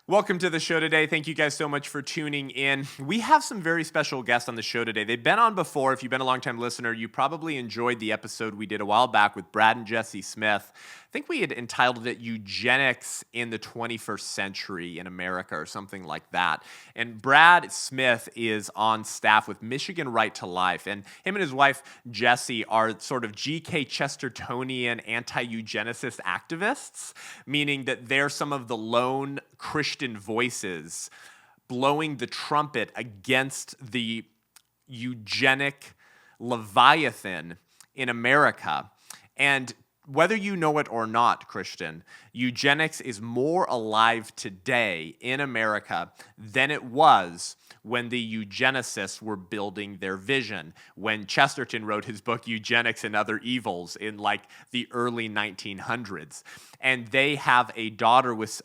Welcome to the show today. Thank you guys so much for tuning in. We have some very special guests on the show today. They've been on before. If you've been a long-time listener, you probably enjoyed the episode we did a while back with Brad and Jesi Smith. I think we had entitled it Eugenics in the 21st Century in America or something like that. And Brad Smith is on staff with Michigan Right to Life. And him and his wife, Jesi, are sort of G.K. Chestertonian anti-eugenicist activists, meaning that they're some of the lone Christian voices blowing the trumpet against the eugenic leviathan in America. And whether you know it or not, Christian, eugenics is more alive today in America than it was when the eugenicists were building their vision, when Chesterton wrote his book Eugenics and Other Evils in like the early 1900s. And they have a daughter with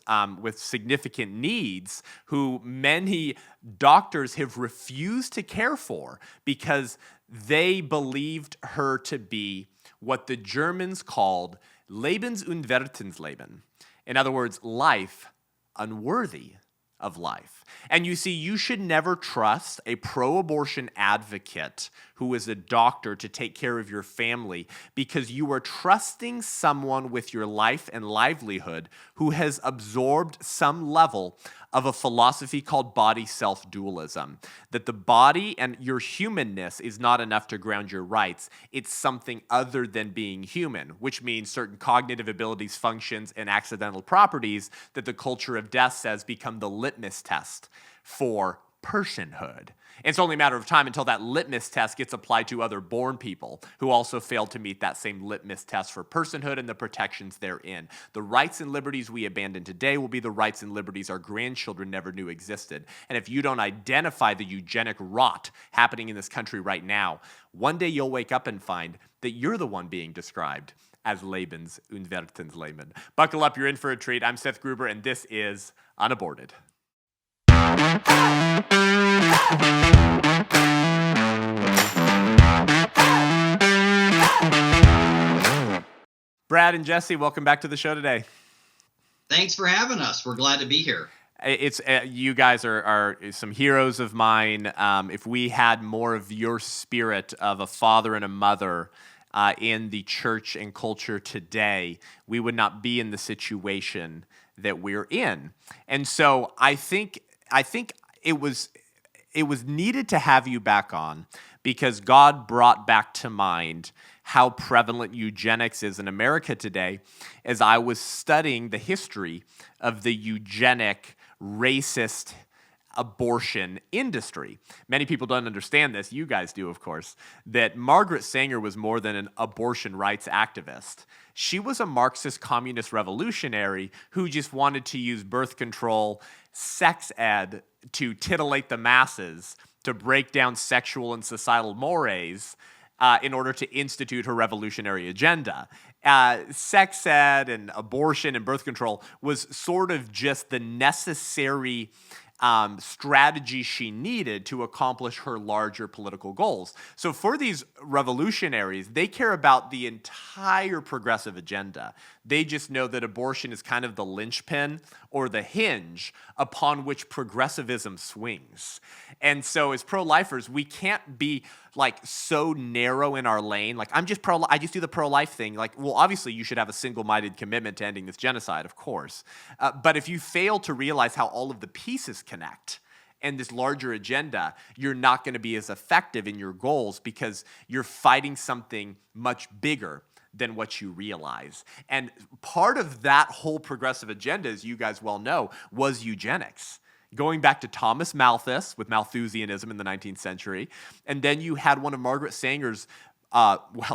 significant needs who many doctors have refused to care for because they believed her to be what the Germans called Lebensunwertes Leben. In other words, life unworthy of life. And you see, you should never trust a pro-abortion advocate who is a doctor to take care of your family because you are trusting someone with your life and livelihood who has absorbed some level of a philosophy called body-self dualism, that the body and your humanness is not enough to ground your rights. It's something other than being human, which means certain cognitive abilities, functions, and accidental properties that the culture of death says become the litmus test for personhood. It's only a matter of time until that litmus test gets applied to other born people who also fail to meet that same litmus test for personhood and the protections therein. The rights and liberties we abandon today will be the rights and liberties our grandchildren never knew existed. And if you don't identify the eugenic rot happening in this country right now, one day you'll wake up and find that you're the one being described as Lebensunwertes Leben. Buckle up, you're in for a treat. I'm Seth Gruber, and this is Unaborted. Brad and Jesi, welcome back to the show today. Thanks for having us. We're glad to be here. It's you guys are some heroes of mine. If we had more of your spirit of a father and a mother in the church and culture today, we would not be in the situation that we're in. And so I think it was needed to have you back on because God brought back to mind how prevalent eugenics is in America today as I was studying the history of the eugenic racist abortion industry. Many people don't understand this, you guys do, of course, that Margaret Sanger was more than an abortion rights activist. She was a Marxist communist revolutionary who just wanted to use birth control, sex ed to titillate the masses, to break down sexual and societal mores in order to institute her revolutionary agenda. Sex ed and abortion and birth control was sort of just the necessary strategy she needed to accomplish her larger political goals. So for these revolutionaries, they care about the entire progressive agenda. They just know that abortion is kind of the linchpin or the hinge upon which progressivism swings. And so as pro-lifers, we can't be like so narrow in our lane. Like I just do the pro-life thing. Like, well, obviously you should have a single-minded commitment to ending this genocide, of course. But if you fail to realize how all of the pieces connect and this larger agenda, you're not going to be as effective in your goals because you're fighting something much bigger than what you realize. And part of that whole progressive agenda, as you guys well know, was eugenics. Going back to Thomas Malthus with Malthusianism in the 19th century. And then you had one of Margaret Sanger's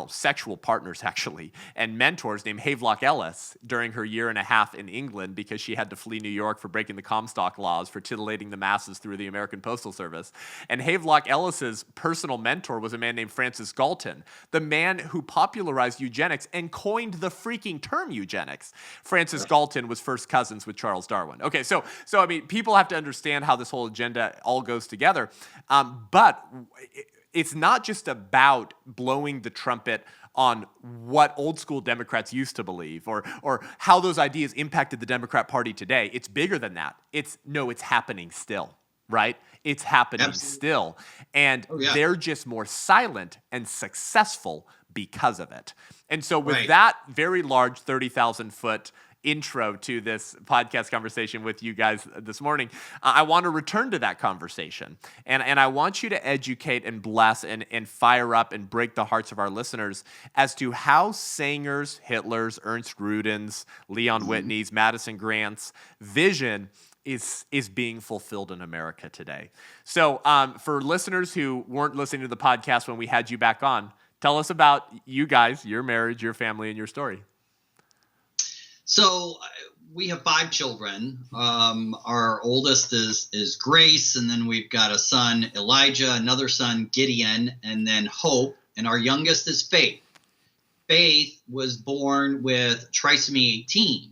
sexual partners, actually, and mentors named Havelock Ellis during her year and a half in England because she had to flee New York for breaking the Comstock laws for titillating the masses through the American Postal Service. And Havelock Ellis's personal mentor was a man named Francis Galton, the man who popularized eugenics and coined the freaking term eugenics. Francis Galton was first cousins with Charles Darwin. Okay, so I mean, people have to understand how this whole agenda all goes together. But it's not just about blowing the trumpet on what old school Democrats used to believe or how those ideas impacted the Democrat Party today. It's bigger than that. It's happening still, right? It's happening Absolutely. still. And they're just more silent and successful because of it. And so with that very large 30,000 foot intro to this podcast conversation with you guys this morning, I want to return to that conversation. And I want you to educate and bless and fire up and break the hearts of our listeners as to how Sanger's, Hitler's, Ernst Rudin's, Leon Whitney's, Madison Grant's vision is being fulfilled in America today. So for listeners who weren't listening to the podcast when we had you back on, tell us about you guys, your marriage, your family, and your story. So we have 5 children. Our oldest is Grace, and then we've got a son, Elijah, another son, Gideon, and then Hope, and our youngest is Faith. Faith was born with trisomy 18.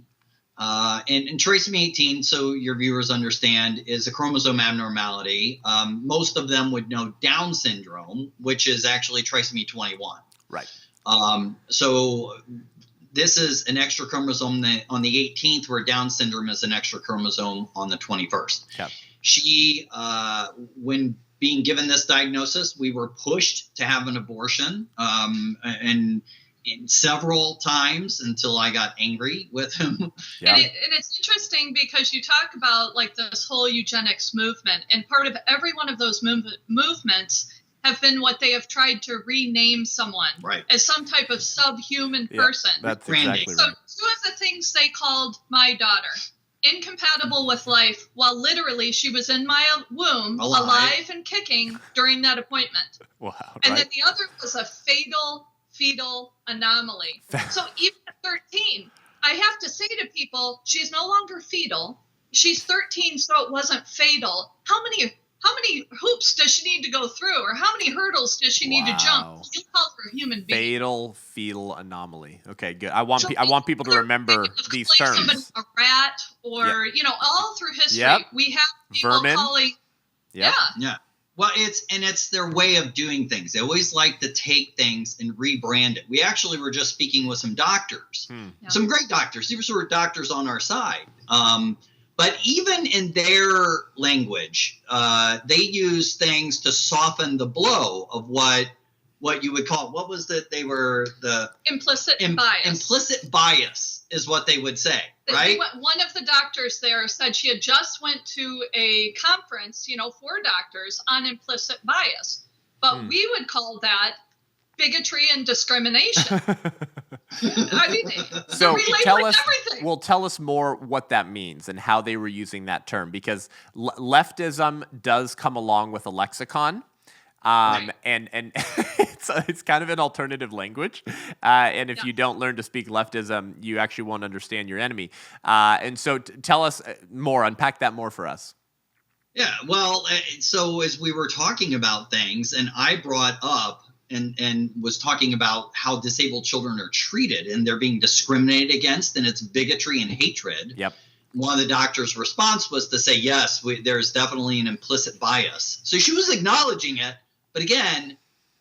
And trisomy 18, so your viewers understand, is a chromosome abnormality. Most of them would know Down syndrome, which is actually trisomy 21. Right. So this is an extra chromosome on the 18th, where Down syndrome is an extra chromosome on the 21st. Yep. She, when being given this diagnosis, we were pushed to have an abortion, and several times until I got angry with him. Yeah. And it's interesting because you talk about like this whole eugenics movement, and part of every one of those movements have been what they have tried to rename someone as some type of subhuman person. That's exactly so right. 2 of the things they called my daughter incompatible with life, while literally she was in my womb, alive and kicking during that appointment. Wow. And then the other was a fetal anomaly. So even at 13, I have to say to people, she's no longer fetal. She's 13, so it wasn't fatal. How many hoops does she need to go through, or how many hurdles does she need to jump? You call her a human being. Fetal anomaly. Okay, good. I want people to remember these terms. Somebody a rat, or all through history, we have people vermin. Calling. Yep. Yeah. Well, it's their way of doing things. They always like to take things and rebrand it. We actually were just speaking with some doctors, some great doctors. These were doctors on our side. But even in their language, they use things to soften the blow of what you would call, what was it? They were the implicit bias. Implicit bias is what they would say, right? One of the doctors there said she had just went to a conference, for doctors on implicit bias. But we would call that bigotry and discrimination. I mean, so tell us more what that means and how they were using that term, because leftism does come along with a lexicon. And it's kind of an alternative language. And if you don't learn to speak leftism, you actually won't understand your enemy. And so tell us more, unpack that more for us. Yeah, well, so as we were talking about things, and I brought up and was talking about how disabled children are treated, and they're being discriminated against, and it's bigotry and hatred. Yep. One of the doctor's response was to say, yes, there's definitely an implicit bias. So she was acknowledging it, but again,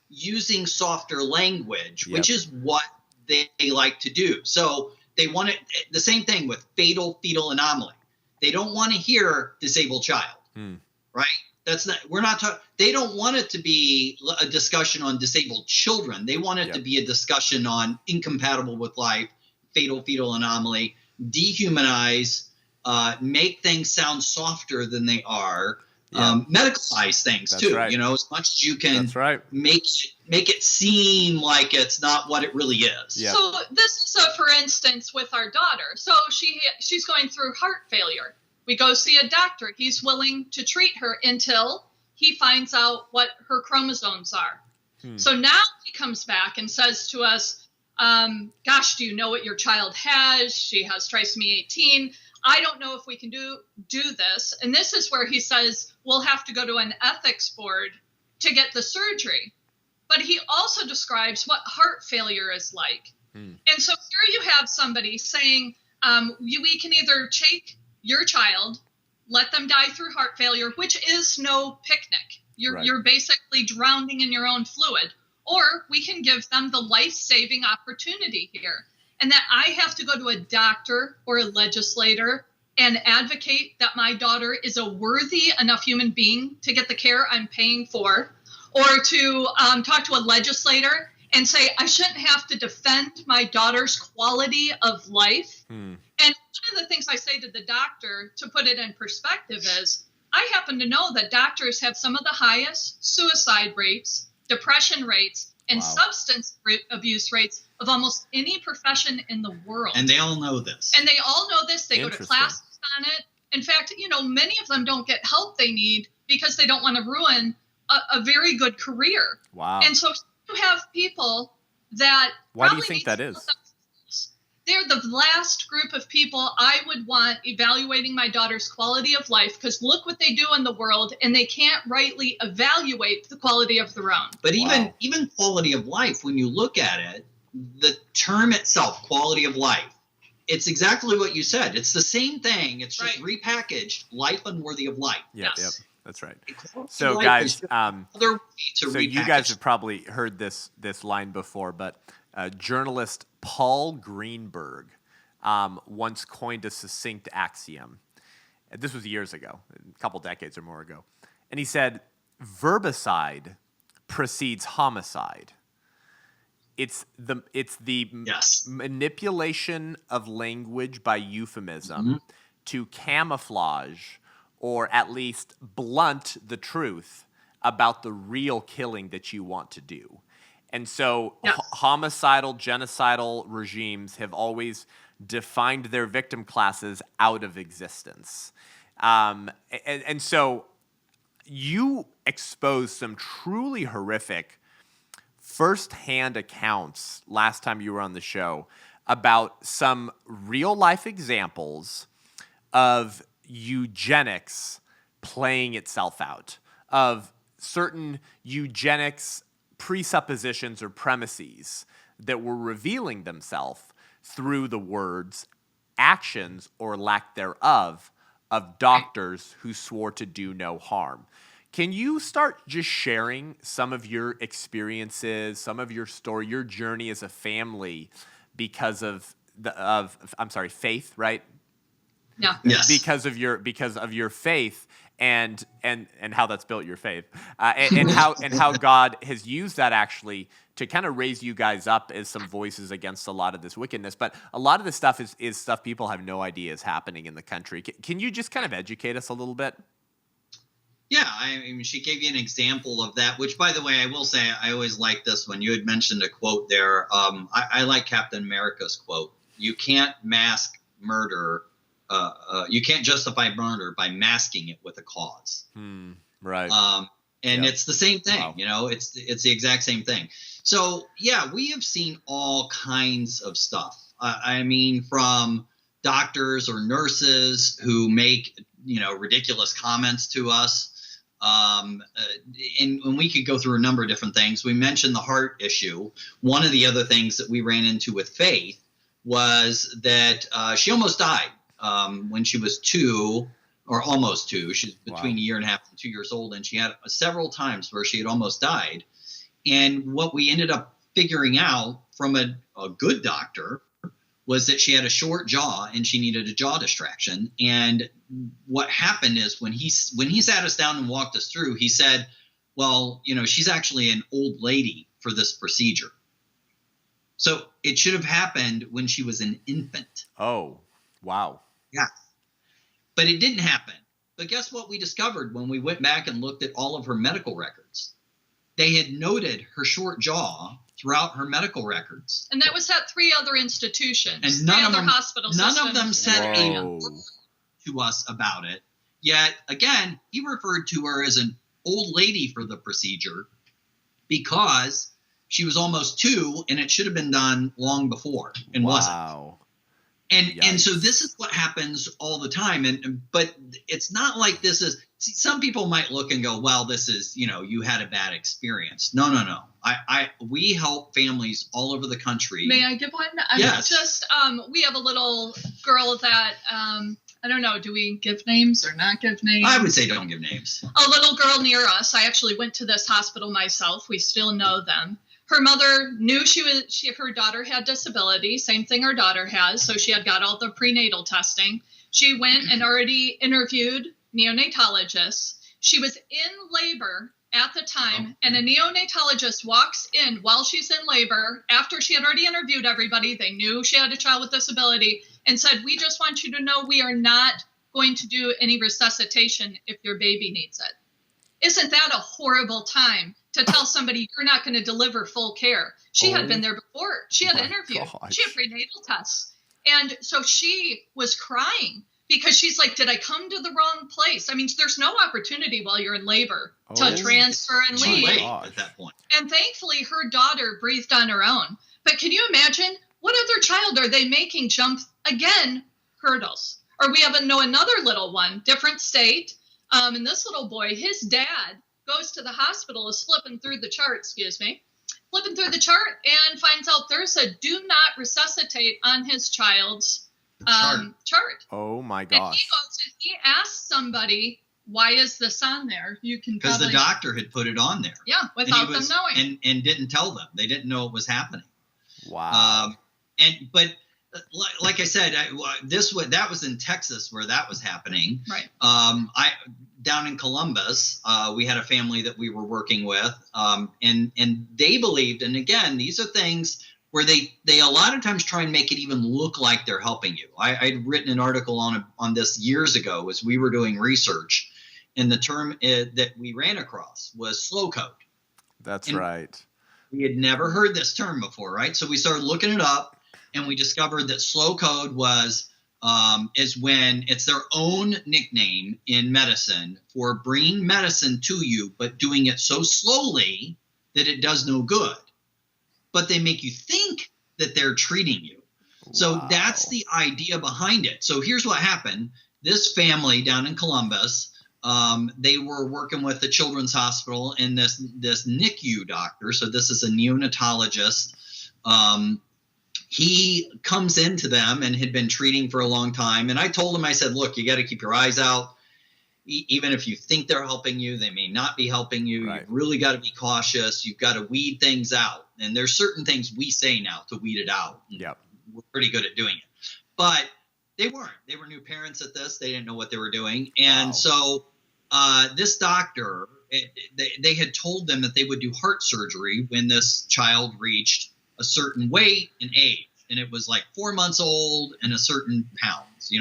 using softer language, which is what they like to do. So they want it, the same thing with fetal anomaly. They don't want to hear disabled child, right? That's not, we're not talking, they don't want it to be a discussion on disabled children. They want it to be a discussion on incompatible with life, fetal anomaly, dehumanize, make things sound softer than they are, medicalize things too, as much as you can make it seem like it's not what it really is. Yep. So this is for instance, with our daughter. So she's going through heart failure. We go see a doctor. He's willing to treat her until he finds out what her chromosomes are. So now he comes back and says to us, gosh, do you know what your child has? She has trisomy 18. I don't know if we can do this. And this is where he says we'll have to go to an ethics board to get the surgery. But he also describes what heart failure is like. And so here you have somebody saying, we can either take your child, let them die through heart failure, which is no picnic. You're basically drowning in your own fluid. or we can give them the life-saving opportunity here. And that I have to go to a doctor or a legislator and advocate that my daughter is a worthy enough human being to get the care I'm paying for, or to talk to a legislator and say I shouldn't have to defend my daughter's quality of life. And one of the things I say to the doctor, to put it in perspective, is I happen to know that doctors have some of the highest suicide rates, depression rates, and substance abuse rates of almost any profession in the world. And they all know this. And they all know this. They go to classes on it. In fact, many of them don't get help they need because they don't want to ruin a very good career. Wow. And so you have people that Why do you think that is? They're the last group of people I would want evaluating my daughter's quality of life, because look what they do in the world, and they can't rightly evaluate the quality of their own. But even quality of life, when you look at it, the term itself, quality of life, it's exactly what you said. It's the same thing. It's just repackaged, life unworthy of life. Yep, that's right. So guys, so you guys have probably heard this line before, but journalist Paul Greenberg once coined a succinct axiom. This was years ago, a couple decades or more ago. And he said, verbicide precedes homicide. It's the manipulation of language by euphemism to camouflage or at least blunt the truth about the real killing that you want to do. And so homicidal, genocidal regimes have always defined their victim classes out of existence. And so you expose some truly horrific first-hand accounts last time you were on the show about some real-life examples of eugenics playing itself out, of certain eugenics presuppositions or premises that were revealing themselves through the words, actions, or lack thereof of doctors who swore to do no harm. Can you start just sharing some of your experiences, some of your story, your journey as a family because of faith, right? Yeah. Yes. Because of your faith and how that's built your faith, and how God has used that actually to kind of raise you guys up as some voices against a lot of this wickedness. But a lot of this stuff is stuff people have no idea is happening in the country. Can you just kind of educate us a little bit? Yeah, I mean, she gave you an example of that, which, by the way, I will say I always like this one. You had mentioned a quote there. I like Captain America's quote. You can't mask murder. You can't justify murder by masking it with a cause. Right. And it's the same thing. Wow. It's the exact same thing. So, yeah, we have seen all kinds of stuff. I mean, from doctors or nurses who make, ridiculous comments to us. And we could go through a number of different things. We mentioned the heart issue. One of the other things that we ran into with Faith was that she almost died when she was 2 or almost 2. She's between a year and a half and 2 years old, and she had several times where she had almost died. And what we ended up figuring out from a good doctor was that she had a short jaw and she needed a jaw distraction. And what happened is when he sat us down and walked us through, he said, well, she's actually an old lady for this procedure. So it should have happened when she was an infant. Oh, wow. Yeah. But it didn't happen. But guess what we discovered when we went back and looked at all of her medical records? They had noted her short jaw throughout her medical records. And that was at 3 other institutions. And none of them systems. said a word to us about it. Yet, again, he referred to her as an old lady for the procedure because she was almost 2 and it should have been done long before and wasn't. And so this is what happens all the time. But it's not like this is – see, some people might look and go, well, this is, you had a bad experience. No. We help families all over the country. May I give one? Yes. We have a little girl that I don't know, do we give names or not give names? I would say don't give names. A little girl near us. I actually went to this hospital myself. We still know them. Her mother knew her daughter had disability, same thing her daughter has, so she had got all the prenatal testing. She went and already interviewed neonatologists. She was in labor at the time, and a neonatologist walks in while she's in labor, after she had already interviewed everybody. They knew she had a child with disability, and said, we just want you to know we are not going to do any resuscitation if your baby needs it. Isn't that a horrible time to tell somebody you're not going to deliver full care? She had been there before. She had interviewed. Gosh. She had prenatal tests. And so she was crying because she's like, did I come to the wrong place? I mean, there's no opportunity while you're in labor to transfer and leave. At that point. And thankfully, her daughter breathed on her own. But can you imagine, what other child are they making jump, again, hurdles? Or we have another little one, different state. And this little boy, his dad goes to the hospital, is flipping through the chart, and finds out there's a do not resuscitate on his child's chart. Oh my gosh. And he goes and he asks somebody, why is this on there? You can because the doctor had put it on there. Yeah, without them knowing. And didn't tell them. They didn't know it was happening. Wow. But like I said, that was in Texas where that was happening. Right. Down in Columbus, we had a family that we were working with, and they believed. And again, these are things where they a lot of times try and make it even look like they're helping you. I'd written an article on this years ago as we were doing research, and the term that we ran across was slow code. That's right. We had never heard this term before, right? So we started looking it up, and we discovered that slow code is when it's their own nickname in medicine for bringing medicine to you, but doing it so slowly that it does no good. But they make you think that they're treating you. So that's the idea behind it. So here's what happened. This family down in Columbus, they were working with the Children's Hospital and this NICU doctor. So this is a neonatologist. He comes into them and had been treating for a long time. And I told him, I said, look, you got to keep your eyes out. Even if you think they're helping you, they may not be helping you. Right. You've really got to be cautious. You've got to weed things out. And there's certain things we say now to weed it out. Yep. We're pretty good at doing it. But they weren't. They were new parents at this. They didn't know what they were doing. And so this doctor, they had told them that they would do heart surgery when this child reached a certain weight and age. And it was like 4 months old and a certain pounds,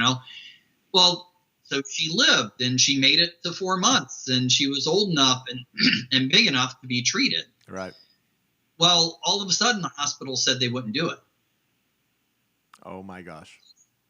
Well, so she lived and she made it to 4 months and she was old enough and big enough to be treated. Right. Well, all of a sudden the hospital said they wouldn't do it. Oh my gosh.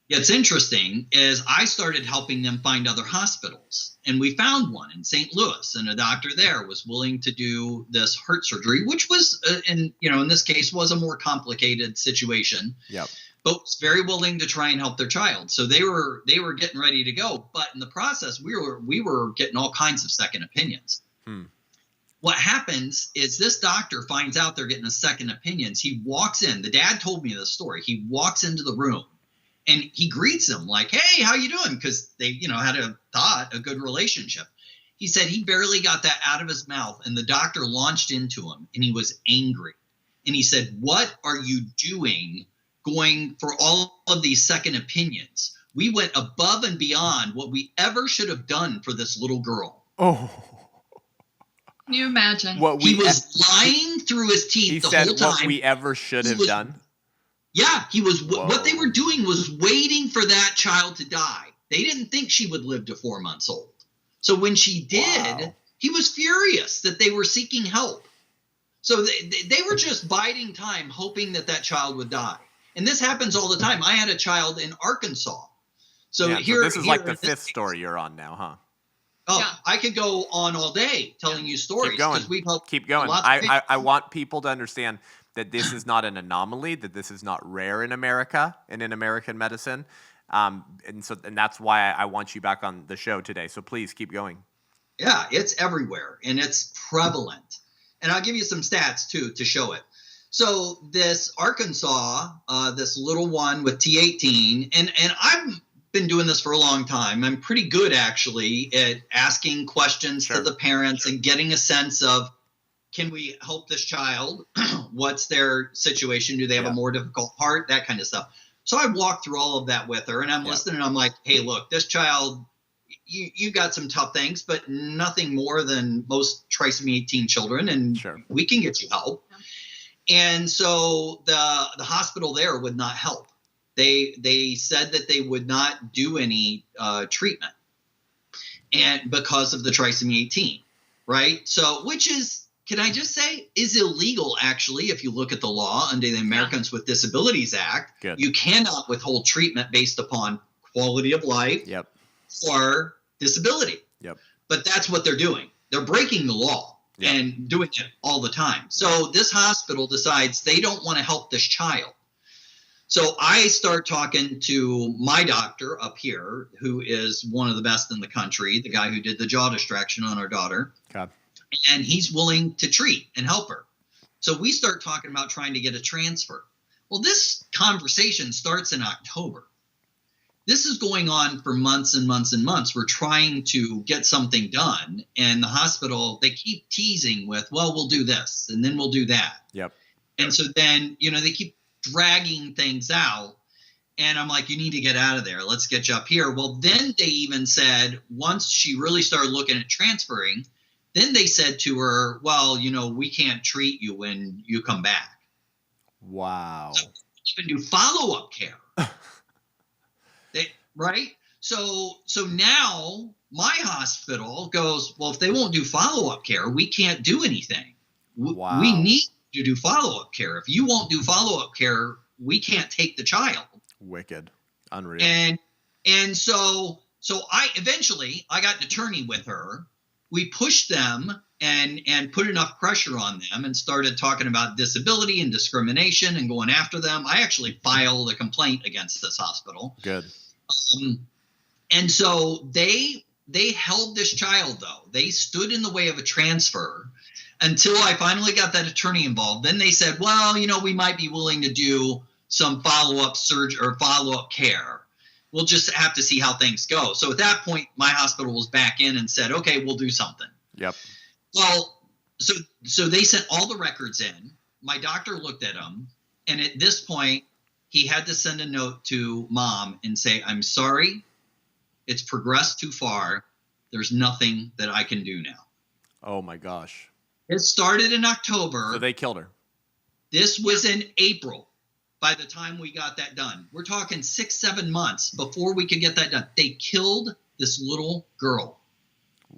It's interesting is I started helping them find other hospitals, and we found one in St. Louis, and a doctor there was willing to do this heart surgery, which was, in this case, was a more complicated situation. Yep. But was very willing to try and help their child. So they were getting ready to go, but in the process, we were getting all kinds of second opinions. What happens is this doctor finds out they're getting a second opinions. He walks in. The dad told me this story. He walks into the room. And he greets them like, hey, how you doing? Because they, had a good relationship. He said he barely got that out of his mouth. And the doctor launched into him and he was angry. And he said, what are you doing going for all of these second opinions? We went above and beyond what we ever should have done for this little girl. Oh. Can you imagine? He was lying through his teeth the whole time. What we ever should have done? Yeah, he was. What they were doing was waiting for that child to die. They didn't think she would live to 4 months old. So when she did, he was furious that they were seeking help. So they were just biding time, hoping that child would die. And this happens all the time. I had a child in Arkansas. So this is like the fifth story you're on now, huh? Oh, yeah. I could go on all day telling you stories. Keep going. I want people to understand that this is not an anomaly, that this is not rare in America and in American medicine. And that's why I want you back on the show today. So please keep going. Yeah, it's everywhere and it's prevalent. And I'll give you some stats too to show it. So this Arkansas, this little one with T18, and I've been doing this for a long time. I'm pretty good actually at asking questions to the parents and getting a sense of, can we help this child? What's their situation? Do they have a more difficult heart? That kind of stuff. So I walked through all of that with her, and I'm listening, and I'm like, hey, look, this child, you got some tough things, but nothing more than most trisomy 18 children, and we can get you help. And so the hospital there would not help. They said that they would not do any treatment, and because of the trisomy 18, right? So, which is, can I just say, is illegal, actually, if you look at the law under the Americans with Disabilities Act. Good. You cannot withhold treatment based upon quality of life or disability. But that's what they're doing. They're breaking the law and doing it all the time. So this hospital decides they don't want to help this child. So I start talking to my doctor up here, who is one of the best in the country, the guy who did the jaw distraction on our daughter. And he's willing to treat and help her. So we start talking about trying to get a transfer. Well, this conversation starts in October. This is going on for months and months and months. We're trying to get something done. And the hospital, they keep teasing with, well, we'll do this and then we'll do that. And so then, they keep dragging things out. And I'm like, you need to get out of there. Let's get you up here. Well, then they even said, once she really started looking at transferring, then they said to her, well, we can't treat you when you come back. Wow. So even do follow-up care. Right? So now my hospital goes, well, if they won't do follow-up care, we can't do anything. Wow. We need to do follow-up care. If you won't do follow-up care, we can't take the child. Wicked. Unreal. And so I got an attorney with her. We pushed them and put enough pressure on them and started talking about disability and discrimination and going after them. I actually filed a complaint against this hospital. Good. And so they held this child, though. They stood in the way of a transfer until I finally got that attorney involved. Then they said, well, we might be willing to do some follow-up surgery or follow-up care. We'll just have to see how things go. So at that point, my hospital was back in and said, okay, we'll do something. Well, so they sent all the records in. My doctor looked at them. And at this point, he had to send a note to mom and say, I'm sorry, it's progressed too far. There's nothing that I can do now. Oh, my gosh. It started in October. So they killed her. This was in April by the time we got that done. We're talking 6-7 months before we could get that done. They killed this little girl.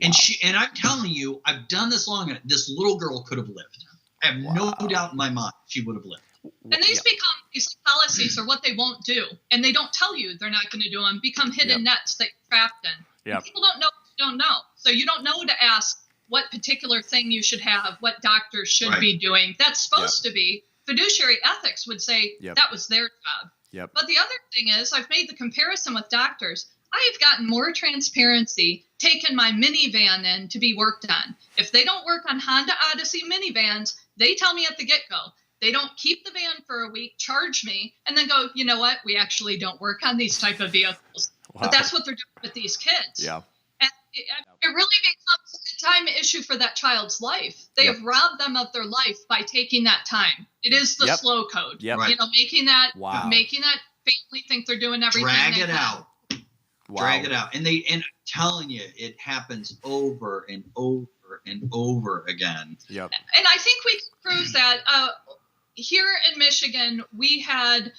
Wow. And I'm telling you, I've done this long enough. This little girl could have lived. I have no doubt in my mind she would have lived. And these policies are what they won't do. And they don't tell you they're not going to do them. Become hidden nets that you're trapped in. And people don't know what you don't know. So you don't know to ask what particular thing you should have, what doctors should be doing. That's supposed to be. Fiduciary ethics would say that was their job. But the other thing is, I've made the comparison with doctors. I have gotten more transparency, taken my minivan in to be worked on. If they don't work on Honda Odyssey minivans, they tell me at the get-go. They don't keep the van for a week, charge me, and then go, you know what? We actually don't work on these type of vehicles. Wow. But that's what they're doing with these kids. And it really becomes a time issue for that child's life. They have robbed them of their life by taking that time. It is the slow code. Making that family think they're doing everything. Drag it out. Drag it out. And I'm telling you, it happens over and over and over again. And I think we can prove that. Here in Michigan, we had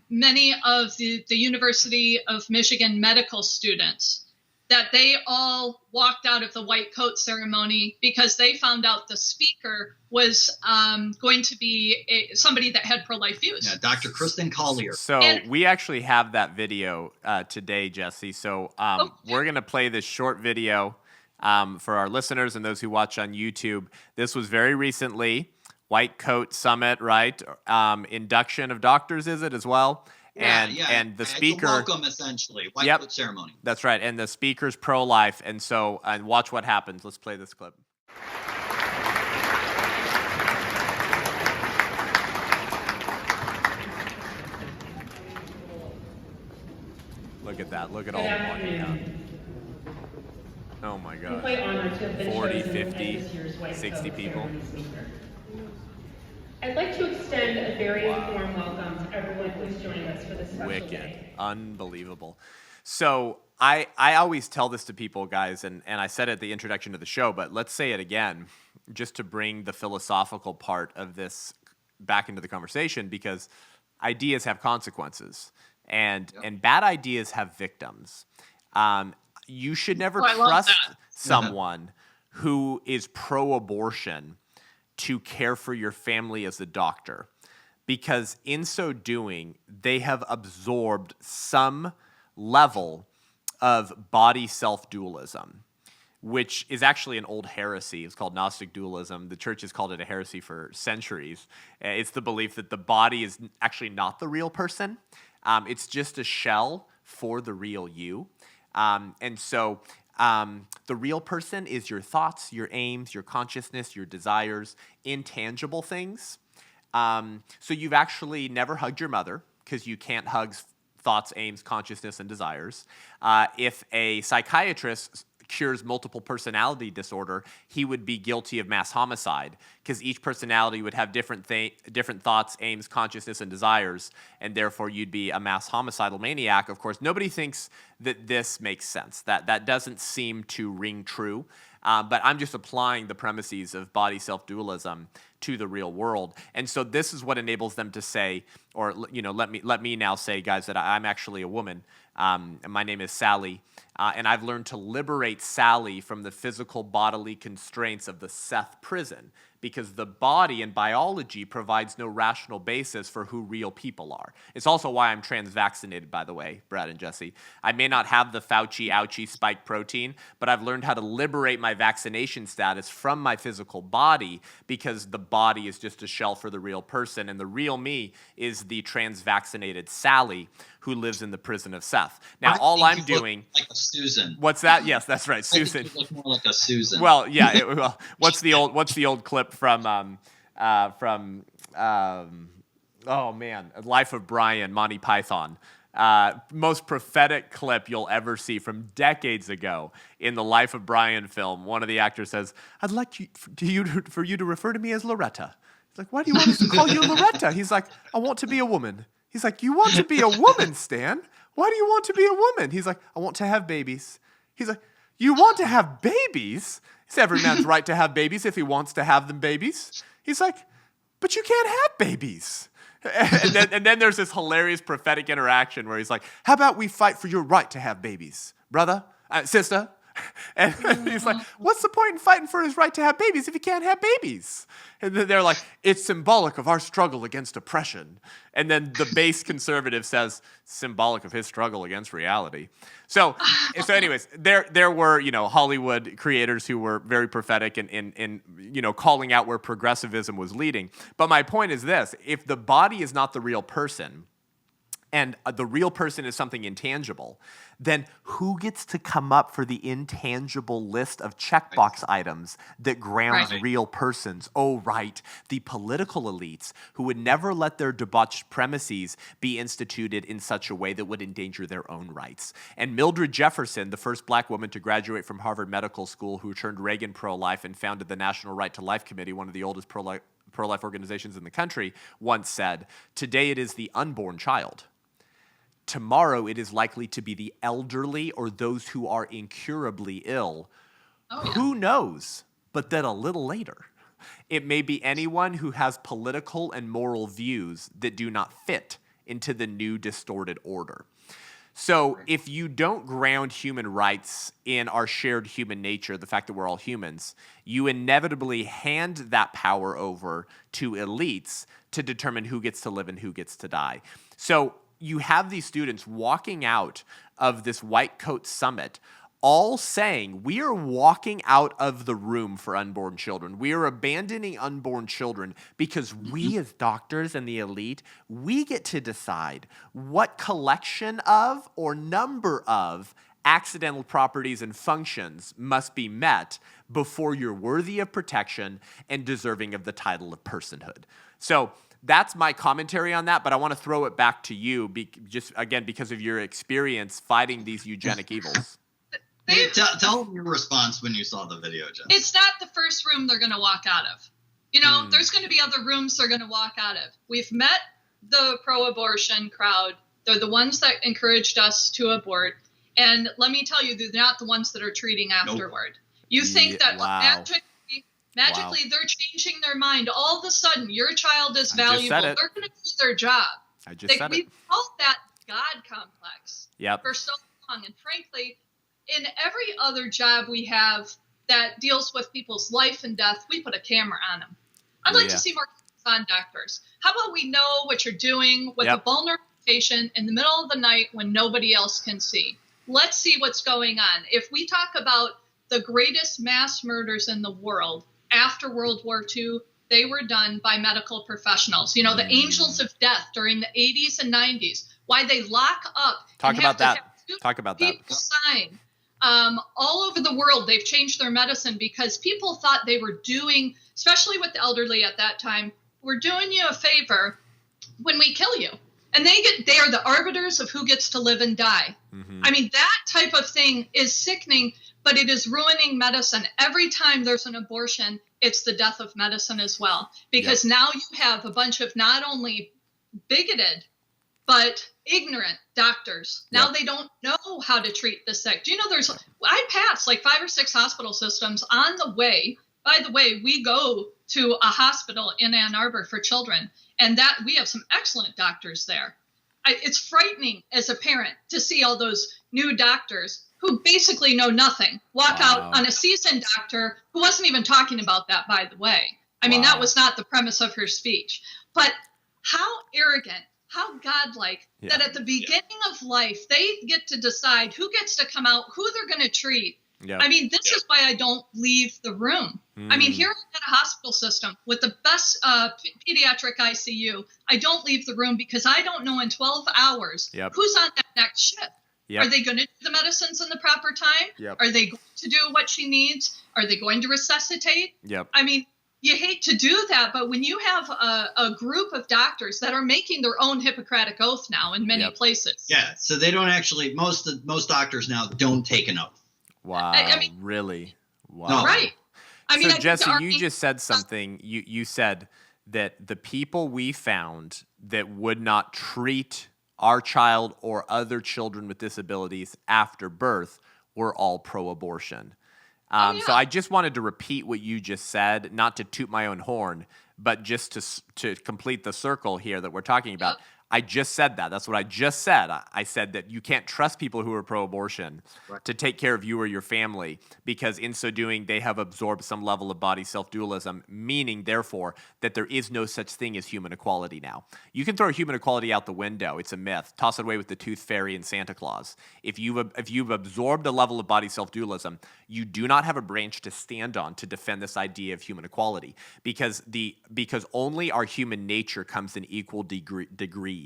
many of the University of Michigan medical students that they all walked out of the white coat ceremony because they found out the speaker was going to be somebody that had pro-life views. Yeah, Dr. Kristen Collier. So we actually have that video today, Jesi. So we're going to play this short video for our listeners and those who watch on YouTube. This was very recently. White Coat Summit, right? Induction of doctors, is it as well? And the speaker, it's a welcome, essentially, white coat ceremony. That's right. And the speaker's pro-life. And watch what happens. Let's play this clip. Look at that. Look at all the money. Oh my I'm gosh. quite honored to have been 40, chosen 50, as this year's White 60 Coat people. ceremony speaker. I'd like to extend a very warm welcome to everyone who is joining us for this special Wicked. day. Unbelievable. So I always tell this to people, guys, and I said it at the introduction to the show, but let's say it again, just to bring the philosophical part of this back into the conversation, because ideas have consequences, and bad ideas have victims. You should never I love trust that. someone who is pro-abortion to care for your family as a doctor, because in so doing, they have absorbed some level of body self-dualism, which is actually an old heresy. It's called Gnostic dualism. The church has called it a heresy for centuries. It's the belief that the body is actually not the real person. It's just a shell for the real you. And so the real person is your thoughts, your aims, your consciousness, your desires, intangible things. So you've actually never hugged your mother, because you can't hug thoughts, aims, consciousness, and desires. If a psychiatrist cures multiple personality disorder, he would be guilty of mass homicide, because each personality would have different thoughts, aims, consciousness, and desires, and therefore you'd be a mass homicidal maniac. Of course, nobody thinks that this makes sense. That doesn't seem to ring true. But I'm just applying the premises of body self-dualism to the real world. And so this is what enables them to say, or let me now say, guys, that I'm actually a woman. And my name is Sally. And I've learned to liberate Sally from the physical bodily constraints of the Seth prison, because the body and biology provides no rational basis for who real people are. It's also why I'm trans-vaccinated, by the way, Brad and Jesse. I may not have the Fauci, ouchie, spike protein, but I've learned how to liberate my vaccination status from my physical body, because the body is just a shell for the real person, and the real me is the trans-vaccinated Sally who lives in the prison of Seth. Now, all I'm doing... like a Susan. What's that? Yes, that's right, Susan. I think you look more like a Susan. Well, yeah. What's the old clip from oh man, Life of Brian, Monty Python? Most prophetic clip you'll ever see from decades ago in the Life of Brian film. One of the actors says, "I'd like for you to refer to me as Loretta." He's like, "Why do you want us to call you Loretta?" He's like, "I want to be a woman." He's like, "You want to be a woman, Stan? Why do you want to be a woman?" He's like, "I want to have babies." He's like, "You want to have babies?" It's every man's right to have babies if he wants to have them babies. He's like, "But you can't have babies." And then there's this hilarious prophetic interaction where he's like, "How about we fight for your right to have babies, brother, sister?" And he's like, "What's the point in fighting for his right to have babies if he can't have babies?" And then they're like, "It's symbolic of our struggle against oppression." And then the base conservative says, "Symbolic of his struggle against reality." So anyways, there were, Hollywood creators who were very prophetic in calling out where progressivism was leading. But my point is this: if the body is not the real person, and the real person is something intangible, then who gets to come up for the intangible list of checkbox items that grounds real persons? Oh, right, the political elites who would never let their debauched premises be instituted in such a way that would endanger their own rights. And Mildred Jefferson, the first black woman to graduate from Harvard Medical School, who turned Reagan pro-life and founded the National Right to Life Committee, one of the oldest pro-life organizations in the country, once said, "Today it is the unborn child. Tomorrow it is likely to be the elderly or those who are incurably ill." Who knows? But then a little later, it may be anyone who has political and moral views that do not fit into the new distorted order. So if you don't ground human rights in our shared human nature, the fact that we're all humans, you inevitably hand that power over to elites to determine who gets to live and who gets to die. So you have these students walking out of this white coat summit all saying, we are walking out of the room for unborn children. We are abandoning unborn children because we as doctors and the elite, we get to decide what collection of or number of accidental properties and functions must be met before you're worthy of protection and deserving of the title of personhood. So that's my commentary on that, but I want to throw it back to you, just again because of your experience fighting these eugenic evils. Tell them your response when you saw the video, Jess. It's not the first room they're going to walk out of. There's going to be other rooms they're going to walk out of. We've met the pro-abortion crowd. They're the ones that encouraged us to abort. And let me tell you, they're not the ones that are treating afterward. Nope. You think that magically they're changing their mind. All of a sudden, your child is valuable. They're going to do their job. We've called that God complex for so long. And frankly, in every other job we have that deals with people's life and death, we put a camera on them. I'd like to see more on doctors. How about we know what you're doing with a vulnerable patient in the middle of the night when nobody else can see? Let's see what's going on. If we talk about the greatest mass murders in the world after World War II, they were done by medical professionals. The angels of death during the 80s and 90s, why they lock up. Talk about that. Sign. All over the world, they've changed their medicine because people thought they were doing, especially with the elderly at that time, we're doing you a favor when we kill you. And they are the arbiters of who gets to live and die. Mm-hmm. I mean, that type of thing is sickening, but it is ruining medicine. Every time there's an abortion, it's the death of medicine as well. Because now you have a bunch of not only bigoted, but ignorant doctors. Now they don't know how to treat the sick. Do you know I passed like 5 or 6 hospital systems on the way. By the way, we go to a hospital in Ann Arbor for children, and that we have some excellent doctors there. It's frightening as a parent to see all those new doctors who basically know nothing walk out on a seasoned doctor who wasn't even talking about that, by the way. I mean, that was not the premise of her speech. But how arrogant, how godlike that at the beginning of life, they get to decide who gets to come out, who they're going to treat. Yep. I mean, this is why I don't leave the room. I mean, here at a hospital system with the best pediatric ICU, I don't leave the room because I don't know in 12 hours who's on that next shift. Are they going to do the medicines in the proper time? Are they going to do what she needs? Are they going to resuscitate? I mean, you hate to do that, but when you have a group of doctors that are making their own Hippocratic oath now in many places. Yeah, so they don't actually, most doctors now don't take an oath. Wow, I mean, really? Wow. No. Right. I mean, so, Jesse, you just said something. You said that the people we found that would not treat our child or other children with disabilities after birth were all pro-abortion. So I just wanted to repeat what you just said, not to toot my own horn, but just to complete the circle here that we're talking about. I just said that. That's what I just said. I said that you can't trust people who are pro-abortion to take care of you or your family because in so doing, they have absorbed some level of body self-dualism, meaning, therefore, that there is no such thing as human equality now. You can throw human equality out the window. It's a myth. Toss it away with the tooth fairy and Santa Claus. If you've absorbed a level of body self-dualism, you do not have a branch to stand on to defend this idea of human equality because only our human nature comes in equal degrees.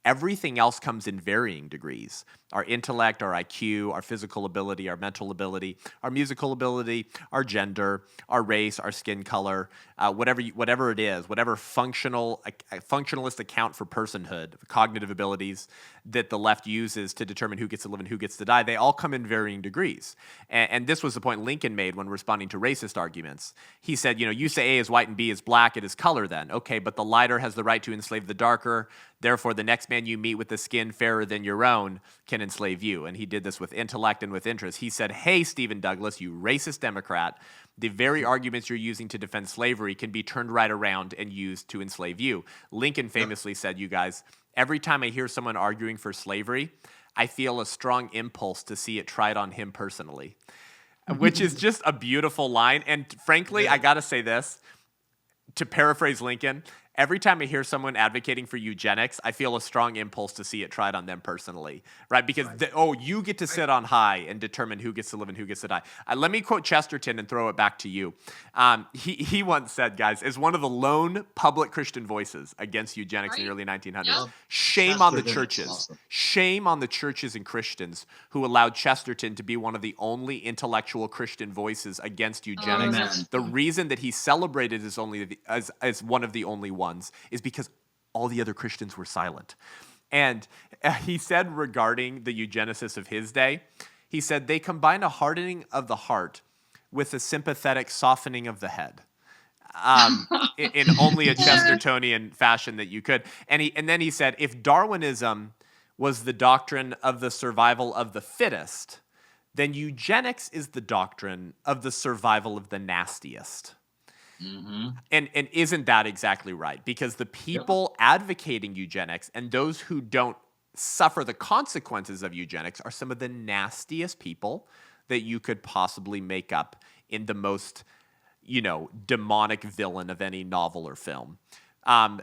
Everything else comes in varying degrees. Our intellect, our IQ, our physical ability, our mental ability, our musical ability, our gender, our race, our skin color, whatever it is, whatever functionalist account for personhood, cognitive abilities that the left uses to determine who gets to live and who gets to die, they all come in varying degrees. And this was the point Lincoln made when responding to racist arguments. He said, you say A is white and B is black, it is color then. Okay, but the lighter has the right to enslave the darker. Therefore, the next man you meet with a skin fairer than your own can enslave you. And he did this with intellect and with interest. He said, hey, Stephen Douglas, you racist Democrat, the very arguments you're using to defend slavery can be turned right around and used to enslave you. Lincoln famously said, you guys, every time I hear someone arguing for slavery, I feel a strong impulse to see it tried on him personally, which is just a beautiful line. And frankly, I got to say this, to paraphrase Lincoln, every time I hear someone advocating for eugenics, I feel a strong impulse to see it tried on them personally, right? Because, you get to sit on high and determine who gets to live and who gets to die. Let me quote Chesterton and throw it back to you. He once said, guys, as one of the lone public Christian voices against eugenics in the early 1900s, shame on the churches. Awesome. Shame on the churches and Christians who allowed Chesterton to be one of the only intellectual Christian voices against eugenics. The reason that he celebrated as one of the only ones is because all the other Christians were silent. And he said regarding the eugenicists of his day, He said, they combine a hardening of the heart with a sympathetic softening of the head. In only a Chestertonian fashion that you could. And then he said, if Darwinism was the doctrine of the survival of the fittest, then eugenics is the doctrine of the survival of the nastiest. Mm-hmm. And isn't that exactly right? Because the people advocating eugenics and those who don't suffer the consequences of eugenics are some of the nastiest people that you could possibly make up in the most, demonic villain of any novel or film.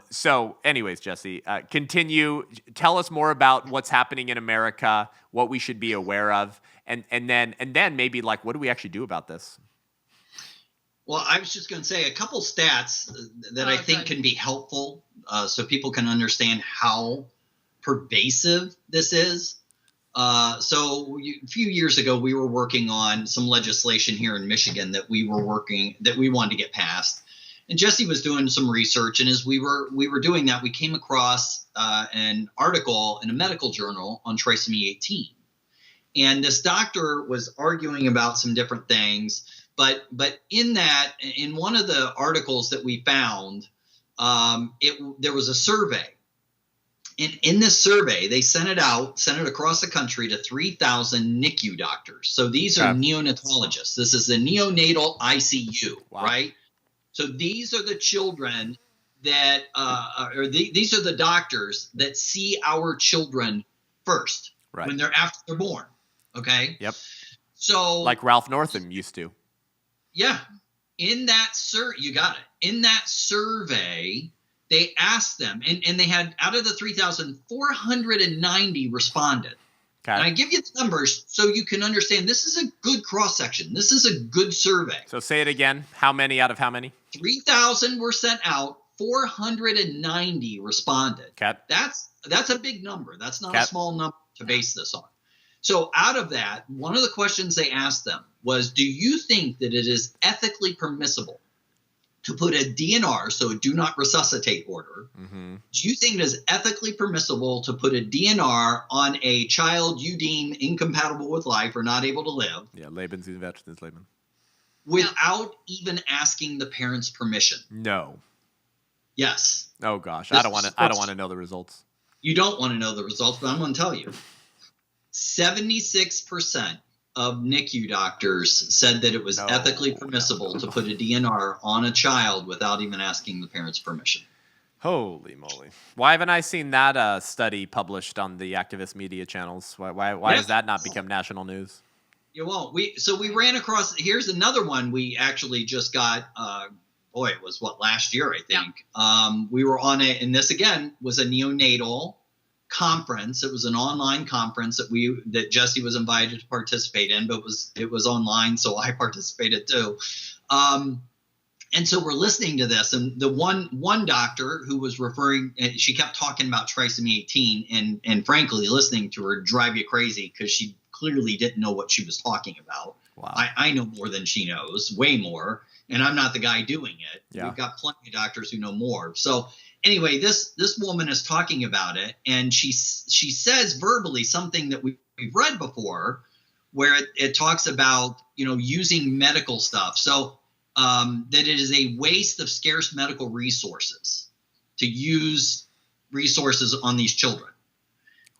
So anyways, Jesse, continue. Tell us more about what's happening in America, what we should be aware of, and then maybe like, what do we actually do about this? Well, I was just going to say a couple stats that I think can be helpful so people can understand how pervasive this is. So a few years ago, we were working on some legislation here in Michigan that we wanted to get passed. And Jesse was doing some research, and as we were doing that, we came across an article in a medical journal on Trisomy 18. And this doctor was arguing about some different things, but in one of the articles that we found, there was a survey. And in this survey, they sent it across the country to 3,000 NICU doctors. So these are neonatologists. This is the neonatal ICU, right? So these are the children that, these are the doctors that see our children first when after they're born. Okay. Yep. So like Ralph Northam used to. Yeah. In that you got it. In that survey, they asked them, and they had, out of the 3,000, 490 responded. Okay. And I give you the numbers so you can understand this is a good cross-section. This is a good survey. So say it again. How many out of how many? 3,000 were sent out. 490 responded. Okay. That's a big number. That's not a small number to base this on. So out of that, one of the questions they asked them was, do you think that it is ethically permissible to put a DNR, so a do-not-resuscitate order, do you think it is ethically permissible to put a DNR on a child you deem incompatible with life or not able to live? Yeah, Lebensunwertes Leben. Without even asking the parents' permission? No. Yes. Oh gosh, I don't want to know the results. You don't want to know the results, but I'm going to tell you. 76% of NICU doctors said that it was ethically permissible to put a DNR on a child without even asking the parents' permission. Holy moly. Why haven't I seen that study published on the activist media channels? Why has that not become national news? You won't. We ran across, here's another one we actually just got, it was last year, I think. Yeah. We were on it, and this again was a neonatal conference. It was an online conference that Jesse was invited to participate in, but it was online, so I participated too. And so we're listening to this, and the one doctor who was referring, she kept talking about Trisomy 18, and frankly, listening to her drive you crazy because she clearly didn't know what she was talking about. Wow. I know more than she knows, way more, and I'm not the guy doing it. Yeah. We've got plenty of doctors who know more. So anyway, this woman is talking about it, and she says verbally something that we've read before, where it talks about using medical stuff. So that it is a waste of scarce medical resources to use resources on these children.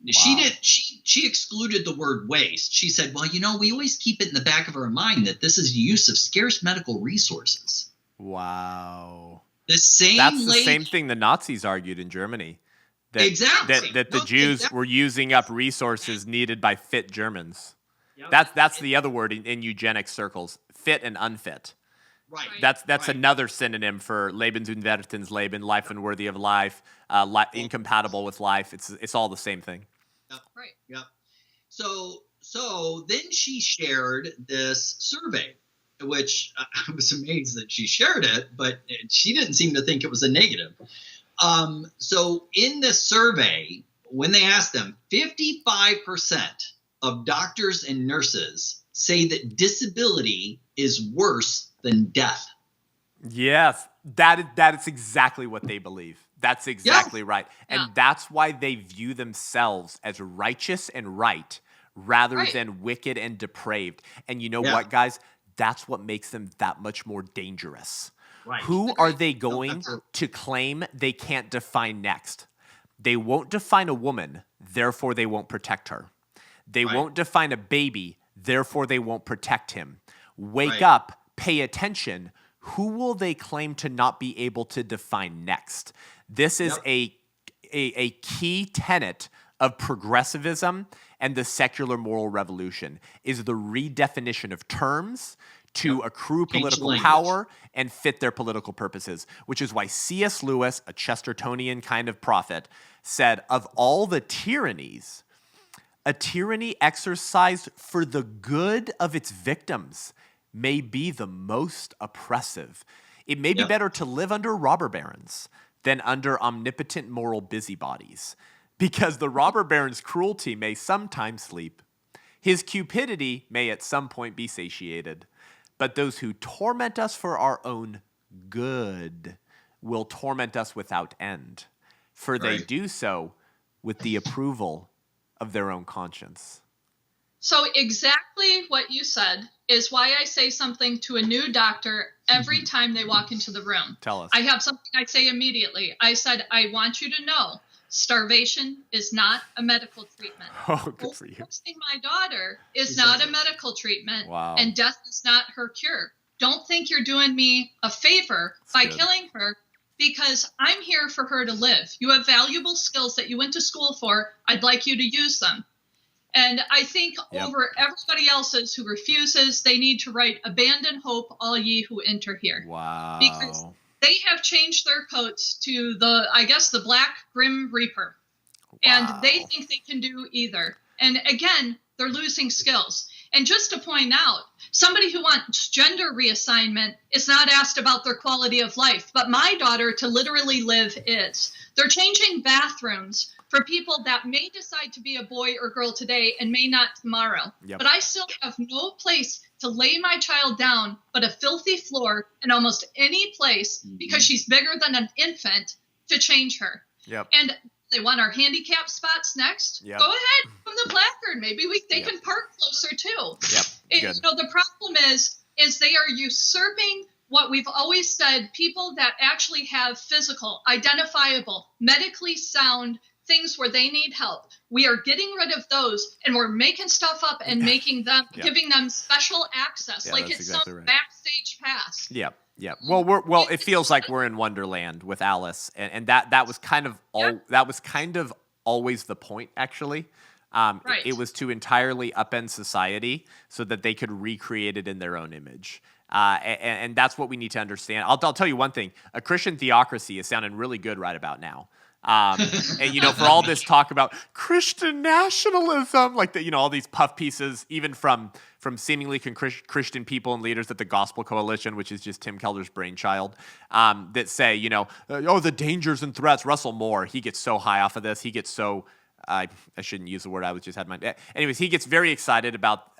Wow. She excluded the word waste. She said, well, we always keep it in the back of our mind that this is use of scarce medical resources. Wow. That's the same thing the Nazis argued in Germany. Exactly. That the Jews were using up resources needed by fit Germans. Yep. That's the other word in eugenics circles, fit and unfit. Right. That's another synonym for Lebensunwertes Leben, life unworthy of life, incompatible with life. It's all the same thing. Yep. Right. Yep. So then she shared this survey, which I was amazed that she shared it, but she didn't seem to think it was a negative. So in this survey, when they asked them, 55% of doctors and nurses say that disability is worse than death. Yes, that is exactly what they believe. That's exactly right. And that's why they view themselves as righteous and right rather Right. than wicked and depraved. And you know Yeah. what, guys? That's what makes them that much more dangerous. Right. Who Agreed. are they going to claim they can't define next? They won't define a woman, therefore they won't protect her. They Right. won't define a baby, therefore they won't protect him. Wake Right. up, pay attention. Who will they claim to not be able to define next? This is Yep. a key tenet of progressivism and the secular moral revolution is the redefinition of terms to accrue Change the political language. power and fit their political purposes, which is why C.S. Lewis, a Chestertonian kind of prophet, said, of all the tyrannies, a tyranny exercised for the good of its victims may be the most oppressive. It may be Yep. better to live under robber barons than under omnipotent moral busybodies, because the robber baron's cruelty may sometimes sleep. His cupidity may at some point be satiated. But those who torment us for our own good will torment us without end, for they Right. do so with the approval of their own conscience. So exactly what you said is why I say something to a new doctor every time they walk into the room. Tell us. I have something I say immediately. I said, I want you to know starvation is not a medical treatment. Oh, good for you. Overdosing my daughter is She not says a it. medical treatment, Wow. and death is not her cure. Don't think you're doing me a favor That's by good. killing her, because I'm here for her to live. You have valuable skills that you went to school for. I'd like you to use them. And I think Yep. over everybody else's who refuses, they need to write, abandon hope, all ye who enter here. Wow. Because they have changed their coats to the Black Grim Reaper. And they Wow. think they can do either. And again, they're losing skills. And just to point out, somebody who wants gender reassignment is not asked about their quality of life, but my daughter to literally live is. They're changing bathrooms for people that may decide to be a boy or girl today and may not tomorrow. Yep. But I still have no place to lay my child down but a filthy floor in almost any place because she's bigger than an infant to change her. Yep. And they want our handicap spots next. Yep. Go ahead from the placard. Maybe they Yep. can park closer too. Yep. Good. The problem is they are usurping what we've always said. People that actually have physical, identifiable, medically sound things where they need help. We are getting rid of those, and we're making stuff up and making them, Yeah. giving them special access, Yeah, like that's it's exactly some right. backstage pass. Yep. Yep. Well, it feels like we're in Wonderland with Alice, and that was kind of always the point, actually. Right. It was to entirely upend society so that they could recreate it in their own image. And that's what we need to understand. I'll tell you one thing. A Christian theocracy is sounding really good right about now. And, for all this talk about Christian nationalism, like all these puff pieces, even from seemingly Christian people and leaders at the Gospel Coalition, which is just Tim Keller's brainchild, that say, the dangers and threats. Russell Moore, he gets so high off of this. He gets so, I shouldn't use the word I was just had in mind. Anyways, he gets very excited about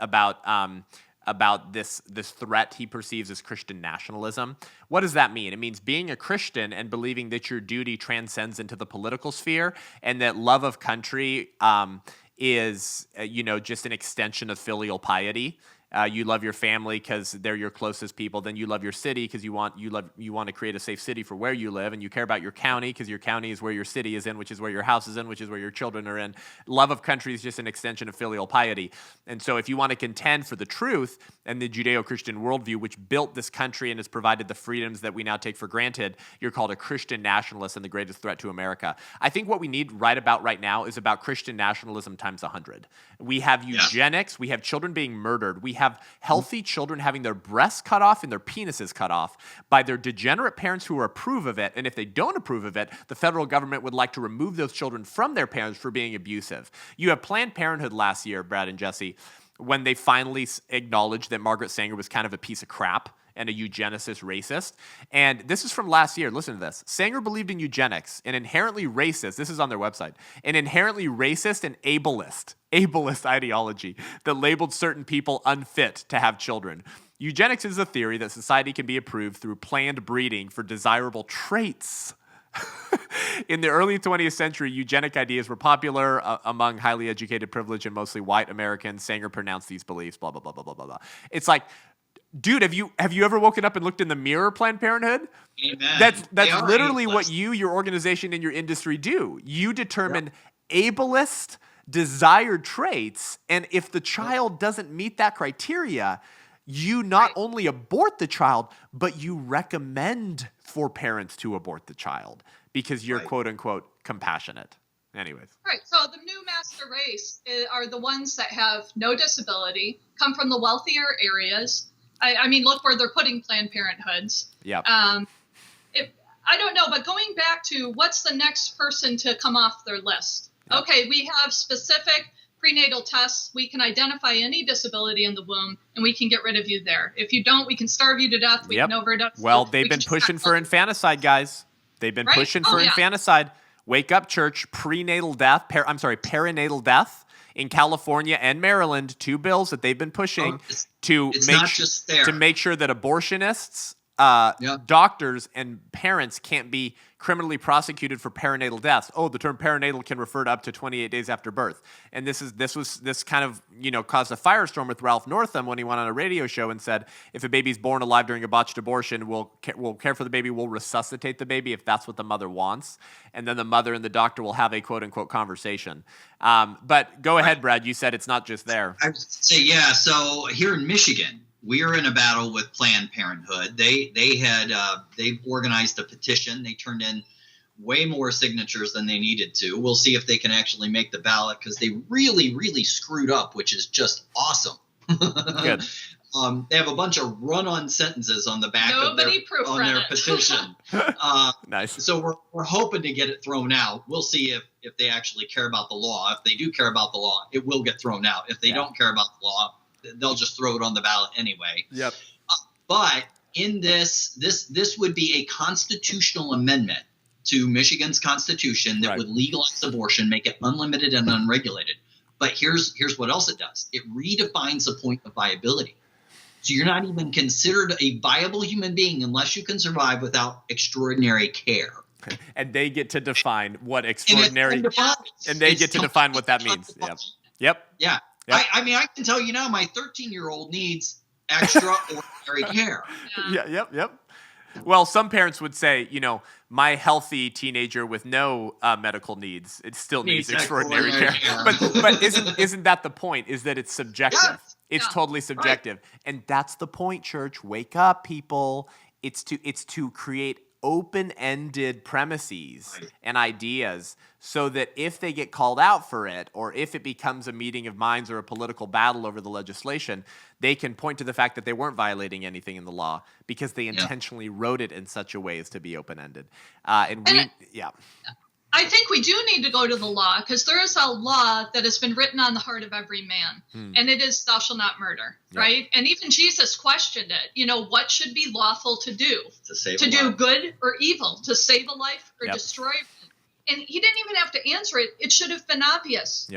this threat he perceives as Christian nationalism. What does that mean? It means being a Christian and believing that your duty transcends into the political sphere and that love of country is, just an extension of filial piety. You love your family because they're your closest people. Then you love your city because you want to create a safe city for where you live, and you care about your county because your county is where your city is in, which is where your house is in, which is where your children are in. Love of country is just an extension of filial piety. And so if you want to contend for the truth and the Judeo-Christian worldview, which built this country and has provided the freedoms that we now take for granted, you're called a Christian nationalist and the greatest threat to America. I think what we need right now is about Christian nationalism times 100. We have eugenics. We have children being murdered. We have healthy children having their breasts cut off and their penises cut off by their degenerate parents who approve of it. And if they don't approve of it, the federal government would like to remove those children from their parents for being abusive. You have Planned Parenthood last year, Brad and Jesse, when they finally acknowledged that Margaret Sanger was kind of a piece of crap and a eugenicist racist. And this is from last year. Listen to this. Sanger believed in eugenics, an inherently racist, this is on their website, an inherently racist and ableist ideology that labeled certain people unfit to have children. Eugenics is a theory that society can be improved through planned breeding for desirable traits In the early 20th century, eugenic ideas were popular among highly educated, privileged, and mostly white Americans. Sanger pronounced these beliefs, blah, blah, blah, blah, blah, blah, blah. It's like, dude, have you ever woken up and looked in the mirror, Planned Parenthood? Amen. That's literally what you, your organization, and your industry do. You determine ableist, desired traits, and if the child doesn't meet that criteria, you not only abort the child, but you recommend for parents to abort the child because you're quote unquote compassionate. Anyways. Right. So the new master race are the ones that have no disability, come from the wealthier areas. I mean, look where they're putting Planned Parenthoods. Yeah. I don't know, but going back to what's the next person to come off their list? Yep. Okay, we have specific prenatal tests. We can identify any disability in the womb, and we can get rid of you there. If you don't, we can starve you to death. We can overdose. Well, they've been pushing for infanticide, guys. They've been pushing for infanticide. Wake up, church. Perinatal death in California and Maryland. 2 bills that they've been pushing to make sure that abortionists, doctors, and parents can't be criminally prosecuted for perinatal deaths. Oh, the term perinatal can refer to up to 28 days after birth. And this kind of, caused a firestorm with Ralph Northam when he went on a radio show and said, if a baby's born alive during a botched abortion, we'll care for the baby, we'll resuscitate the baby if that's what the mother wants. And then the mother and the doctor will have a quote unquote conversation. But go ahead, Brad. You said it's not just there. I would say, so here in Michigan, we are in a battle with Planned Parenthood. They've organized a petition. They turned in way more signatures than they needed to. We'll see if they can actually make the ballot because they really, really screwed up, which is just awesome. Good. They have a bunch of run-on sentences on the back of their petition. Nice. So we're hoping to get it thrown out. We'll see if they actually care about the law. If they do care about the law, it will get thrown out. If they don't care about the law, they'll just throw it on the ballot anyway. Yep. But in this would be a constitutional amendment to Michigan's constitution that would legalize abortion, make it unlimited and unregulated. But here's what else it does. It redefines the point of viability. So you're not even considered a viable human being unless you can survive without extraordinary care. And they get to define what extraordinary and they get to define what that means. Yep. Yeah. Yep. I mean, I can tell you now, my 13-year-old needs extraordinary care. Yep. Well, some parents would say, my healthy teenager with no medical needs, it still needs extraordinary care. But isn't that the point? Is that it's subjective? Yes. It's totally subjective, and that's the point. Church, wake up, people! It's to create open-ended premises and ideas so that if they get called out for it or if it becomes a meeting of minds or a political battle over the legislation, they can point to the fact that they weren't violating anything in the law because they intentionally wrote it in such a way as to be open-ended. I think we do need to go to the law because there is a law that has been written on the heart of every man, and it is thou shalt not murder, right? And even Jesus questioned it. What should be lawful to do? To do good or evil, to save a life or destroy it. And he didn't even have to answer it. It should have been obvious.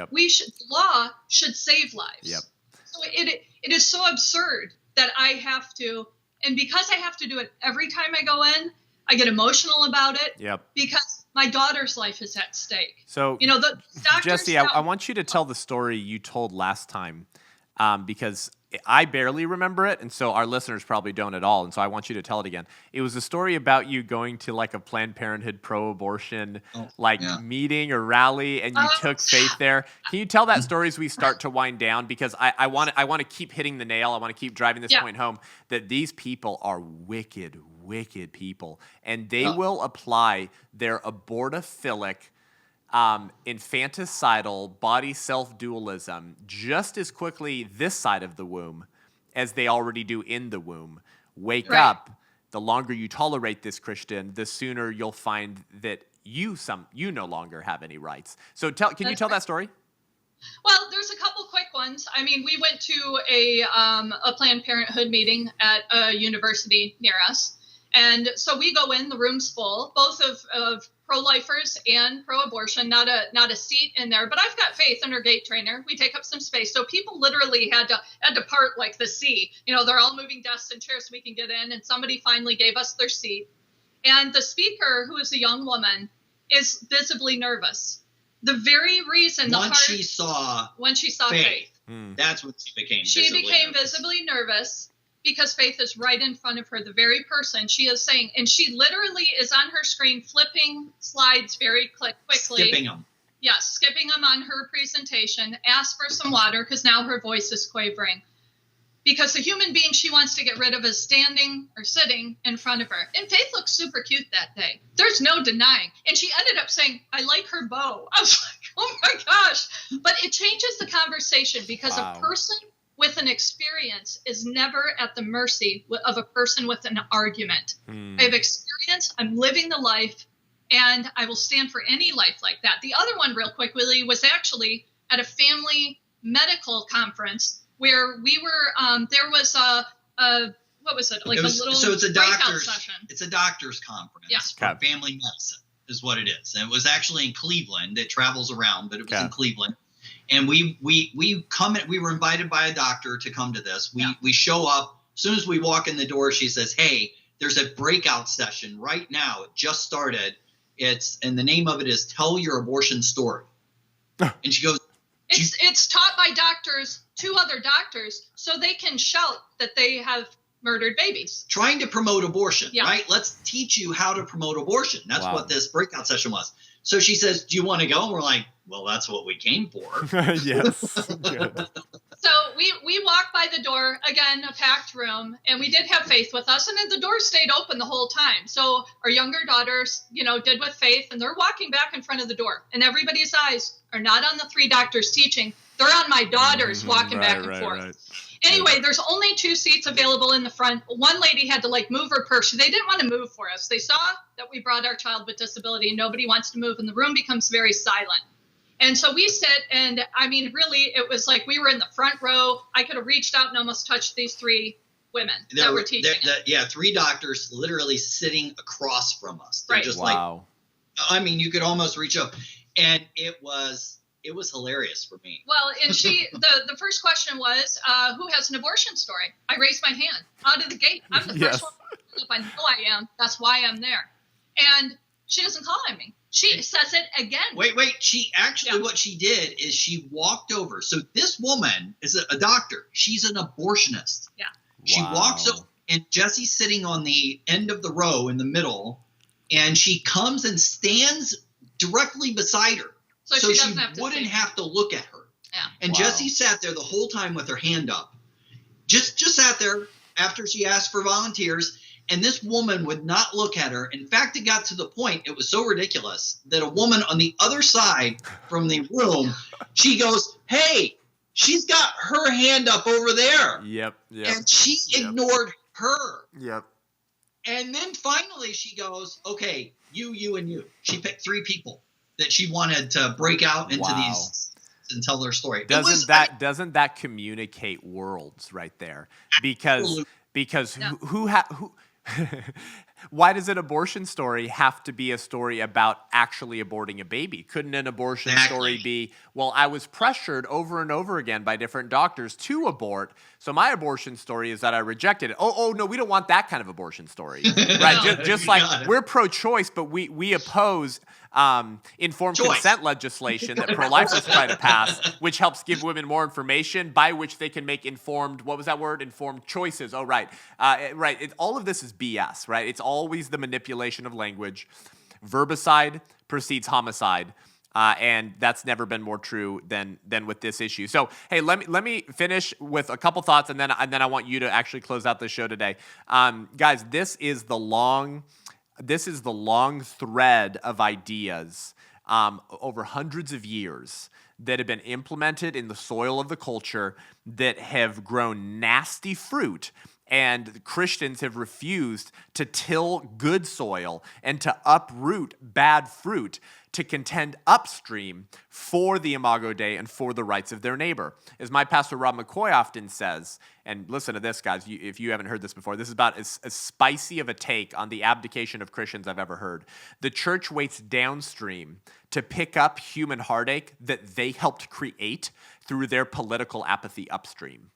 Law should save lives. So it is so absurd that I have to, and because I have to do it every time I go in, I get emotional about it because my daughter's life is at stake. So, the doctors Jesi, I want you to tell the story you told last time because I barely remember it, and so our listeners probably don't at all, and so I want you to tell it again. It was a story about you going to like a Planned Parenthood pro-abortion meeting or rally, and you took faith there. Can you tell that story as we start to wind down? Because I want to keep hitting the nail. I want to keep driving this point home that these people are wicked people, and they will apply their abortophilic, infanticidal body self-dualism just as quickly this side of the womb as they already do in the womb. Wake up. The longer you tolerate this, Christian, the sooner you'll find that you no longer have any rights. So can you tell that story? Well, there's a couple quick ones. I mean, we went to a Planned Parenthood meeting at a university near us. And so we go in, the room's full, both of pro-lifers and pro-abortion, not a seat in there. But I've got faith in our gate trainer. We take up some space. So people literally had to part like the sea. They're all moving desks and chairs so we can get in. And somebody finally gave us their seat. And the speaker, who is a young woman, is visibly nervous. The very reason when she saw Faith. That's when she became visibly nervous because Faith is right in front of her, the very person she is saying. And she literally is on her screen flipping slides very quickly. Skipping them. Yes, skipping them on her presentation, asked for some water because now her voice is quavering. Because the human being she wants to get rid of is standing or sitting in front of her. And Faith looks super cute that day. There's no denying. And she ended up saying, I like her bow. I was like, oh my gosh. But it changes the conversation because a person with an experience is never at the mercy of a person with an argument. I have experience. I'm living the life. And I will stand for any life like that. The other one, real quickly, was actually at a family medical conference where we were. There was what was it? Like a little breakout session. It's a doctor's conference for family medicine, is what it is. And it was actually in Cleveland. It travels around, but it was in Cleveland. And we were invited by a doctor to come to this. We show up. As soon as we walk in the door, she says, "Hey, there's a breakout session right now. It just started. And the name of it is Tell Your Abortion Story." And she goes, it's taught by doctors to other doctors so they can shout that they have murdered babies. Trying to promote abortion, right? Let's teach you how to promote abortion. That's what this breakout session was. So she says, "Do you want to go?" And we're like, well, that's what we came for. Yes. Good. So we walked by the door, again, a packed room, and we did have Faith with us, and then the door stayed open the whole time. So our younger daughters, did with Faith, and they're walking back in front of the door, and everybody's eyes are not on the three doctors teaching. They're on my daughters walking back and forth. Right. Anyway, there's only 2 seats available in the front. One lady had to move her purse. They didn't want to move for us. They saw that we brought our child with disability, and nobody wants to move, and the room becomes very silent. And so we sit, and I mean, really, it was like we were in the front row. I could have reached out and almost touched these 3 women that were teaching. 3 doctors literally sitting across from us. They're just you could almost reach up. And it was hilarious for me. Well, and the first question was, who has an abortion story? I raised my hand out of the gate. I'm the first one. I know I am. That's why I'm there. And she doesn't call on me. She says it again. Wait. She actually, what she did is she walked over. So this woman is a doctor. She's an abortionist. Yeah. She walks over, and Jesse's sitting on the end of the row in the middle, and she comes and stands directly beside her. So she wouldn't have to look at her. Yeah. And Jesi sat there the whole time with her hand up. Just sat there after she asked for volunteers. And this woman would not look at her. In fact, it got to the point, it was so ridiculous, that a woman on the other side from the room, she goes, "Hey, she's got her hand up over there." Yep. And she ignored her. Yep. And then finally she goes, "Okay, you, and you." She picked 3 people that she wanted to break out into these and tell their story. Doesn't that communicate worlds right there? Because who why does an abortion story have to be a story about actually aborting a baby? Couldn't an abortion story be, well, I was pressured over and over again by different doctors to abort, so my abortion story is that I rejected it. Oh no, we don't want that kind of abortion story. Right? just like we're pro-choice, but we oppose informed consent legislation that pro-lifers try to pass, which helps give women more information by which they can make informed, what was that word? Informed choices. Oh, right. All of this is BS, right? It's always the manipulation of language. Verbicide precedes homicide. And that's never been more true than with this issue. So, hey, let me finish with a couple thoughts, and then I want you to actually close out the show today. Guys, this is the long thread of ideas over hundreds of years that have been implemented in the soil of the culture that have grown nasty fruit, and Christians have refused to till good soil and to uproot bad fruit, to contend upstream for the Imago Dei and for the rights of their neighbor. As my pastor Rob McCoy often says, and listen to this, guys, if you haven't heard this before, this is about as spicy of a take on the abdication of Christians I've ever heard. The church waits downstream to pick up human heartache that they helped create through their political apathy upstream.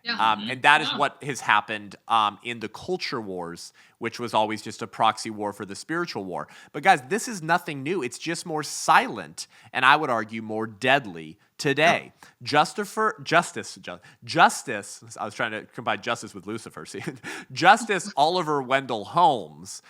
Yeah. And that is what has happened in the culture wars, which was always just a proxy war for the spiritual war. But guys, this is nothing new. It's just more silent, and I would argue more deadly today. Justice, I was trying to combine justice with Lucifer. See, Justice Oliver Wendell Holmes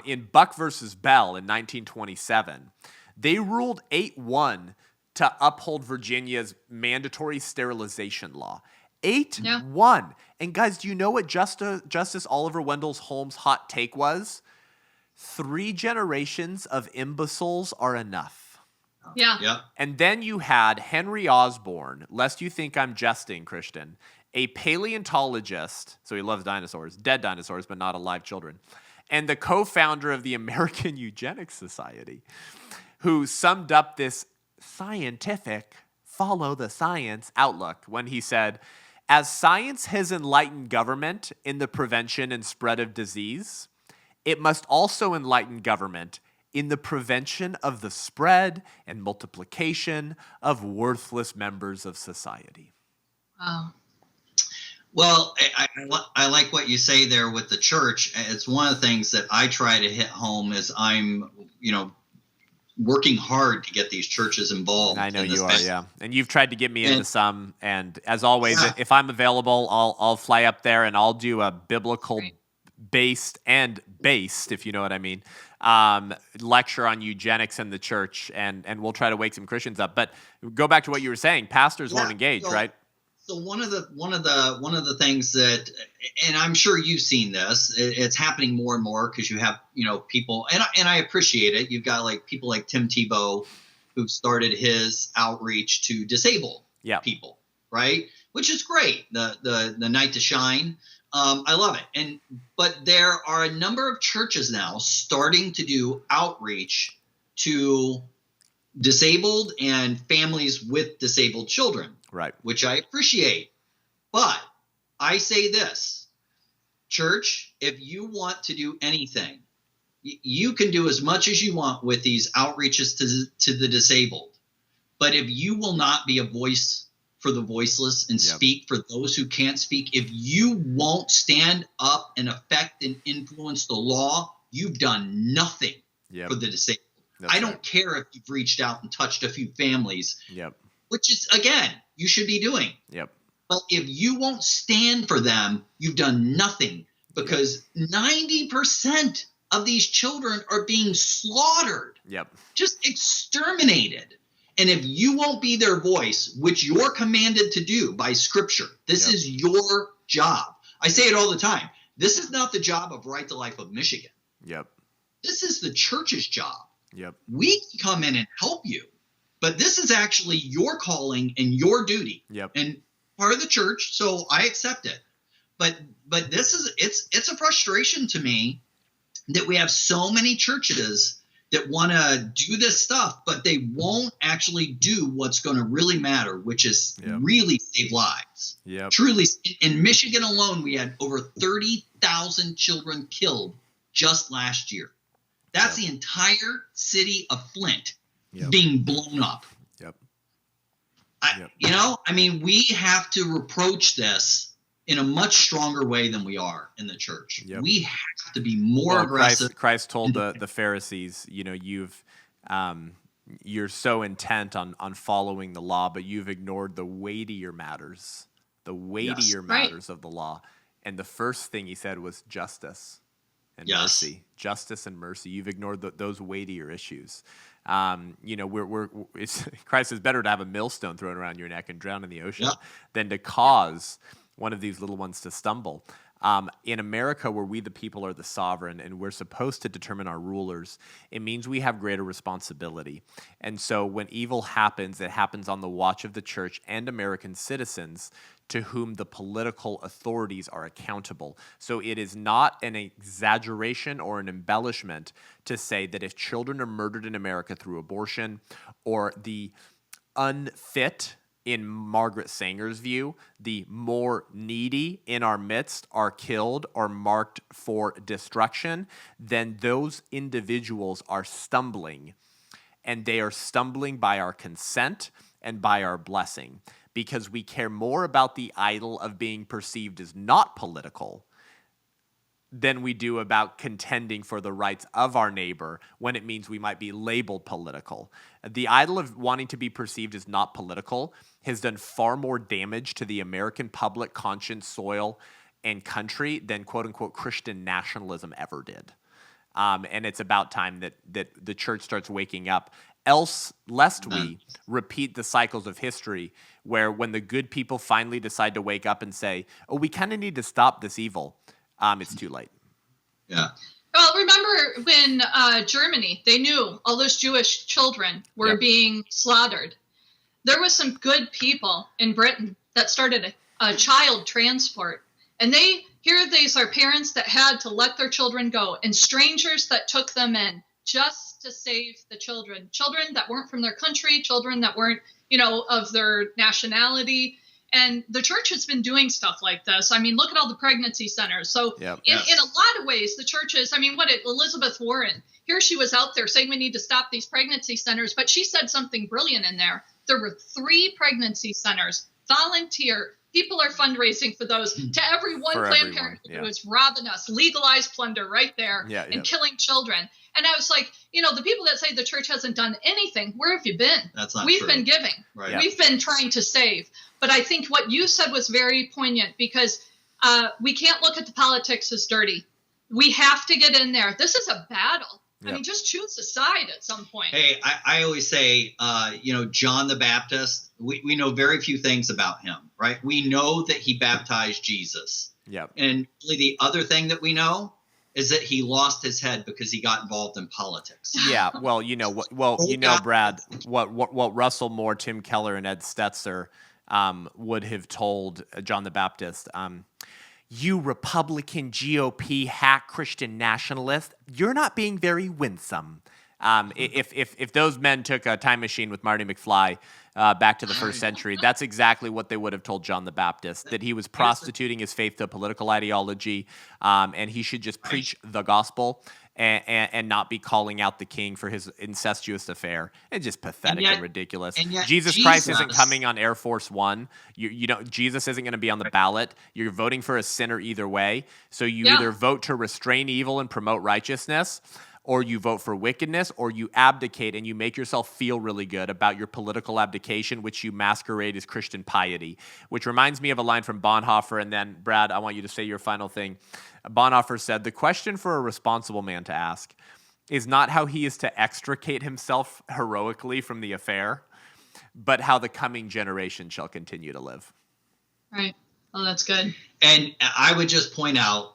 in Buck versus Bell in 1927, they ruled 8-1 to uphold Virginia's mandatory sterilization law. 8-1. And guys, do you know what Justice Oliver Wendell Holmes' hot take was? 3 generations of imbeciles are enough. Yeah. And then you had Henry Osborn, lest you think I'm jesting, Christian, a paleontologist, so he loves dinosaurs, dead dinosaurs, but not alive children, and the co-founder of the American Eugenics Society, who summed up this scientific, follow the science outlook when he said, as science has enlightened government in the prevention and spread of disease, it must also enlighten government in the prevention of the spread and multiplication of worthless members of society. Wow. Well, I like what you say there with the church. It's one of the things that I try to hit home is I'm, working hard to get these churches involved. I know you are, yeah. And you've tried to get me into some. And as always, if I'm available, I'll fly up there and I'll do a biblical based, if you know what I mean, lecture on eugenics in the church, and we'll try to wake some Christians up. But go back to what you were saying. Pastors won't engage, right? So one of the things that, and I'm sure you've seen this, it's happening more and more because you have people, and I appreciate it. You've got like people like Tim Tebow, who started his outreach to disabled people, right? Which is great. The night to shine. I love it. But there are a number of churches now starting to do outreach to disabled and families with disabled children. Right. Which I appreciate. But I say this, church, if you want to do anything, you can do as much as you want with these outreaches to the disabled. But if you will not be a voice for the voiceless and speak for those who can't speak, if you won't stand up and affect and influence the law, you've done nothing for the disabled. I don't care if you've reached out and touched a few families. Which is, again, you should be doing. But if you won't stand for them, you've done nothing, because 90% of these children are being slaughtered, just exterminated. And if you won't be their voice, which you're commanded to do by Scripture, this is your job. I say it all the time. This is not the job of Right to Life of Michigan. This is the church's job. We can come in and help you. But this is actually your calling and your duty, and part of the church. So I accept it. But this is it's a frustration to me that we have so many churches that want to do this stuff, but they won't actually do what's going to really matter, which is really save lives. Truly, in Michigan alone, we had over 30,000 children killed just last year. That's the entire city of Flint. Being blown up. We have to approach this in a much stronger way than we are in the church. We have to be more aggressive. Christ told the Pharisees, you're so intent on following the law, but you've ignored the weightier matters, matters of the law. And the first thing he said was justice and mercy. Justice and mercy. You've ignored those weightier issues. Christ is better to have a millstone thrown around your neck and drown in the ocean than to cause one of these little ones to stumble. In America, where we the people are the sovereign and we're supposed to determine our rulers, it means we have greater responsibility. And so when evil happens, it happens on the watch of the church and American citizens, to whom the political authorities are accountable. So it is not an exaggeration or an embellishment to say that if children are murdered in America through abortion, or the unfit, in Margaret Sanger's view, the more needy in our midst are killed or marked for destruction, then those individuals are stumbling. And they are stumbling by our consent and by our blessing. because we care more about the idol of being perceived as not political than we do about contending for the rights of our neighbor when it means we might be labeled political. The idol of wanting to be perceived as not political has done far more damage to the American public conscience, soil, and country than quote-unquote Christian nationalism ever did. And it's about time that the church starts waking up, lest we repeat the cycles of history where when the good people finally decide to wake up and say, oh, we kind of need to stop this evil, it's too late. Yeah. Well, remember when Germany, they knew all those Jewish children were being slaughtered. There was some good people in Britain that started a child transport. And these are parents that had to let their children go, and strangers that took them in just to save the children that weren't from their country, children that weren't, of their nationality. And the church has been doing stuff like this. I mean, look at all the pregnancy centers. So in a lot of ways, the churches, Elizabeth Warren, here she was out there saying we need to stop these pregnancy centers, but she said something brilliant in there. There were 3 pregnancy centers, volunteer. People are fundraising for those. To everyone, Planned Parenthood who is robbing us, legalized plunder right there and killing children. And I was like, the people that say the church hasn't done anything, where have you been? That's not We've true. been giving. Right. We've been trying to save. But I think what you said was very poignant because we can't look at the politics as dirty. We have to get in there. This is a battle. I mean, just choose a side at some point. Hey, I always say, John the Baptist, we know very few things about him, right? We know that he baptized Jesus. Yep. And really the other thing that we know is that he lost his head because he got involved in politics. Yeah, well, Brad, what Russell Moore, Tim Keller, and Ed Stetzer would have told John the Baptist, you Republican GOP hack Christian nationalist, you're not being very winsome. If those men took a time machine with Marty McFly back to the first century, that's exactly what they would have told John the Baptist, that he was prostituting his faith to a political ideology, and he should just preach the gospel and not be calling out the king for his incestuous affair. It's just pathetic and ridiculous. Jesus Christ isn't coming on Air Force One. Jesus isn't going to be on the ballot. You're voting for a sinner either way. So you either vote to restrain evil and promote righteousness, or you vote for wickedness, or you abdicate and you make yourself feel really good about your political abdication, which you masquerade as Christian piety. Which reminds me of a line from Bonhoeffer, and then, Brad, I want you to say your final thing. Bonhoeffer said, the question for a responsible man to ask is not how he is to extricate himself heroically from the affair, but how the coming generation shall continue to live. Right. Oh, that's good. And I would just point out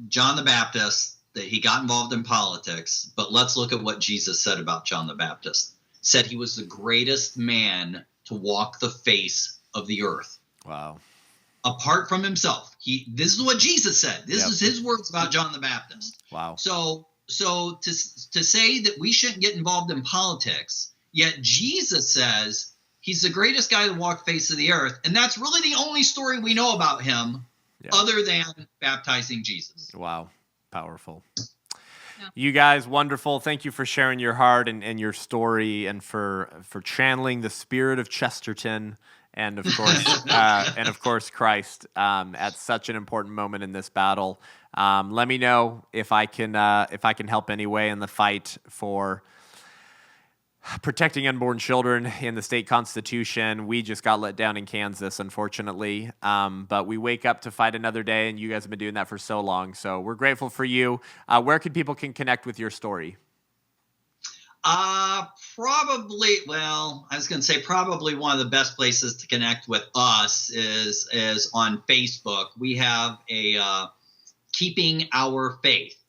John the Baptist, that he got involved in politics, but let's look at what Jesus said about John the Baptist. Said he was the greatest man to walk the face of the earth. Wow. Apart from himself. This is what Jesus said. This is his words about John the Baptist. Wow. So to say that we shouldn't get involved in politics, yet Jesus says he's the greatest guy to walk the face of the earth, and that's really the only story we know about him other than baptizing Jesus. Wow. Powerful. Yeah. You guys, wonderful. Thank you for sharing your heart and your story, and for channeling the spirit of Chesterton, and of course, Christ at such an important moment in this battle. Let me know if I can help any way in the fight for protecting unborn children in the state constitution. We just got let down in Kansas, unfortunately. But we wake up to fight another day, and you guys have been doing that for so long. So we're grateful for you. Where can people connect with your story? Probably one of the best places to connect with us is on Facebook. We have a Keeping Our Faith.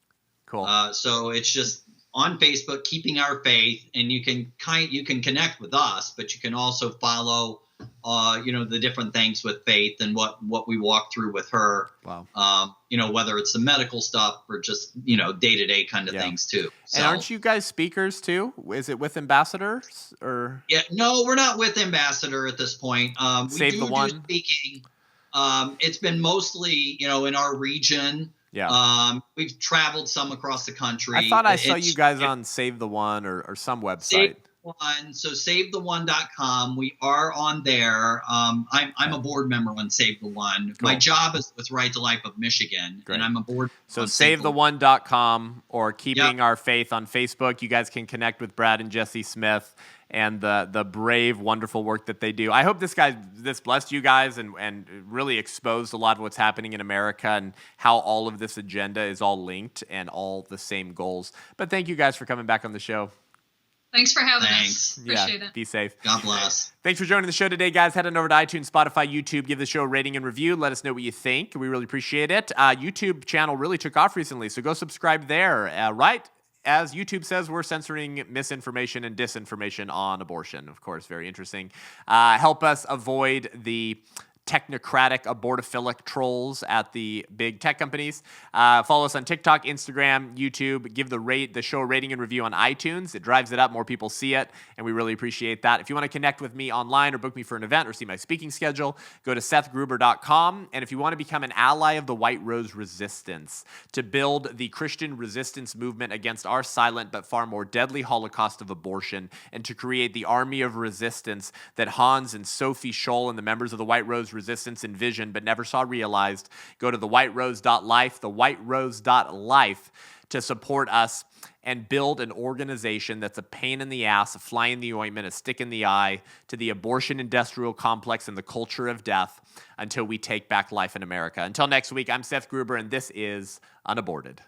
Cool. So it's just on Facebook, Keeping Our Faith, and you can connect with us, but you can also follow, the different things with Faith and what we walk through with her. Wow. Whether it's the medical stuff or just day-to-day kind of things too. So, and aren't you guys speakers too? Is it with ambassadors or? Yeah, no, we're not with Ambassador at this point. We do speaking. It's been mostly in our region. Yeah. We've traveled some across the country. I thought I saw you guys on Save the One or some website. One, so savetheone.com. We are on there. I'm a board member on Save the One. Cool. My job is with Right to Life of Michigan, Great. and I'm a board. So savetheone.com or Keeping Our Faith on Facebook. You guys can connect with Brad and Jesi Smith and the brave, wonderful work that they do. I hope this blessed you guys and really exposed a lot of what's happening in America and how all of this agenda is all linked and all the same goals. But thank you guys for coming back on the show. Thanks for having us. Appreciate it. Be safe. God bless. Thanks for joining the show today, guys. Head on over to iTunes, Spotify, YouTube. Give the show a rating and review. Let us know what you think. We really appreciate it. YouTube channel really took off recently, so go subscribe there. Right as YouTube says, we're censoring misinformation and disinformation on abortion. Of course, very interesting. Help us avoid the technocratic, abortophilic trolls at the big tech companies. Follow us on TikTok, Instagram, YouTube. Give the show a rating and review on iTunes. It drives it up. More people see it, and we really appreciate that. If you want to connect with me online or book me for an event or see my speaking schedule, go to sethgruber.com. And if you want to become an ally of the White Rose Resistance to build the Christian resistance movement against our silent but far more deadly holocaust of abortion and to create the army of resistance that Hans and Sophie Scholl and the members of the White Rose Resistance envisioned but never saw realized, go to thewhiterose.life, thewhiterose.life to support us and build an organization that's a pain in the ass, a fly in the ointment, a stick in the eye to the abortion industrial complex and the culture of death until we take back life in America. Until next week, I'm Seth Gruber, and this is Unaborted.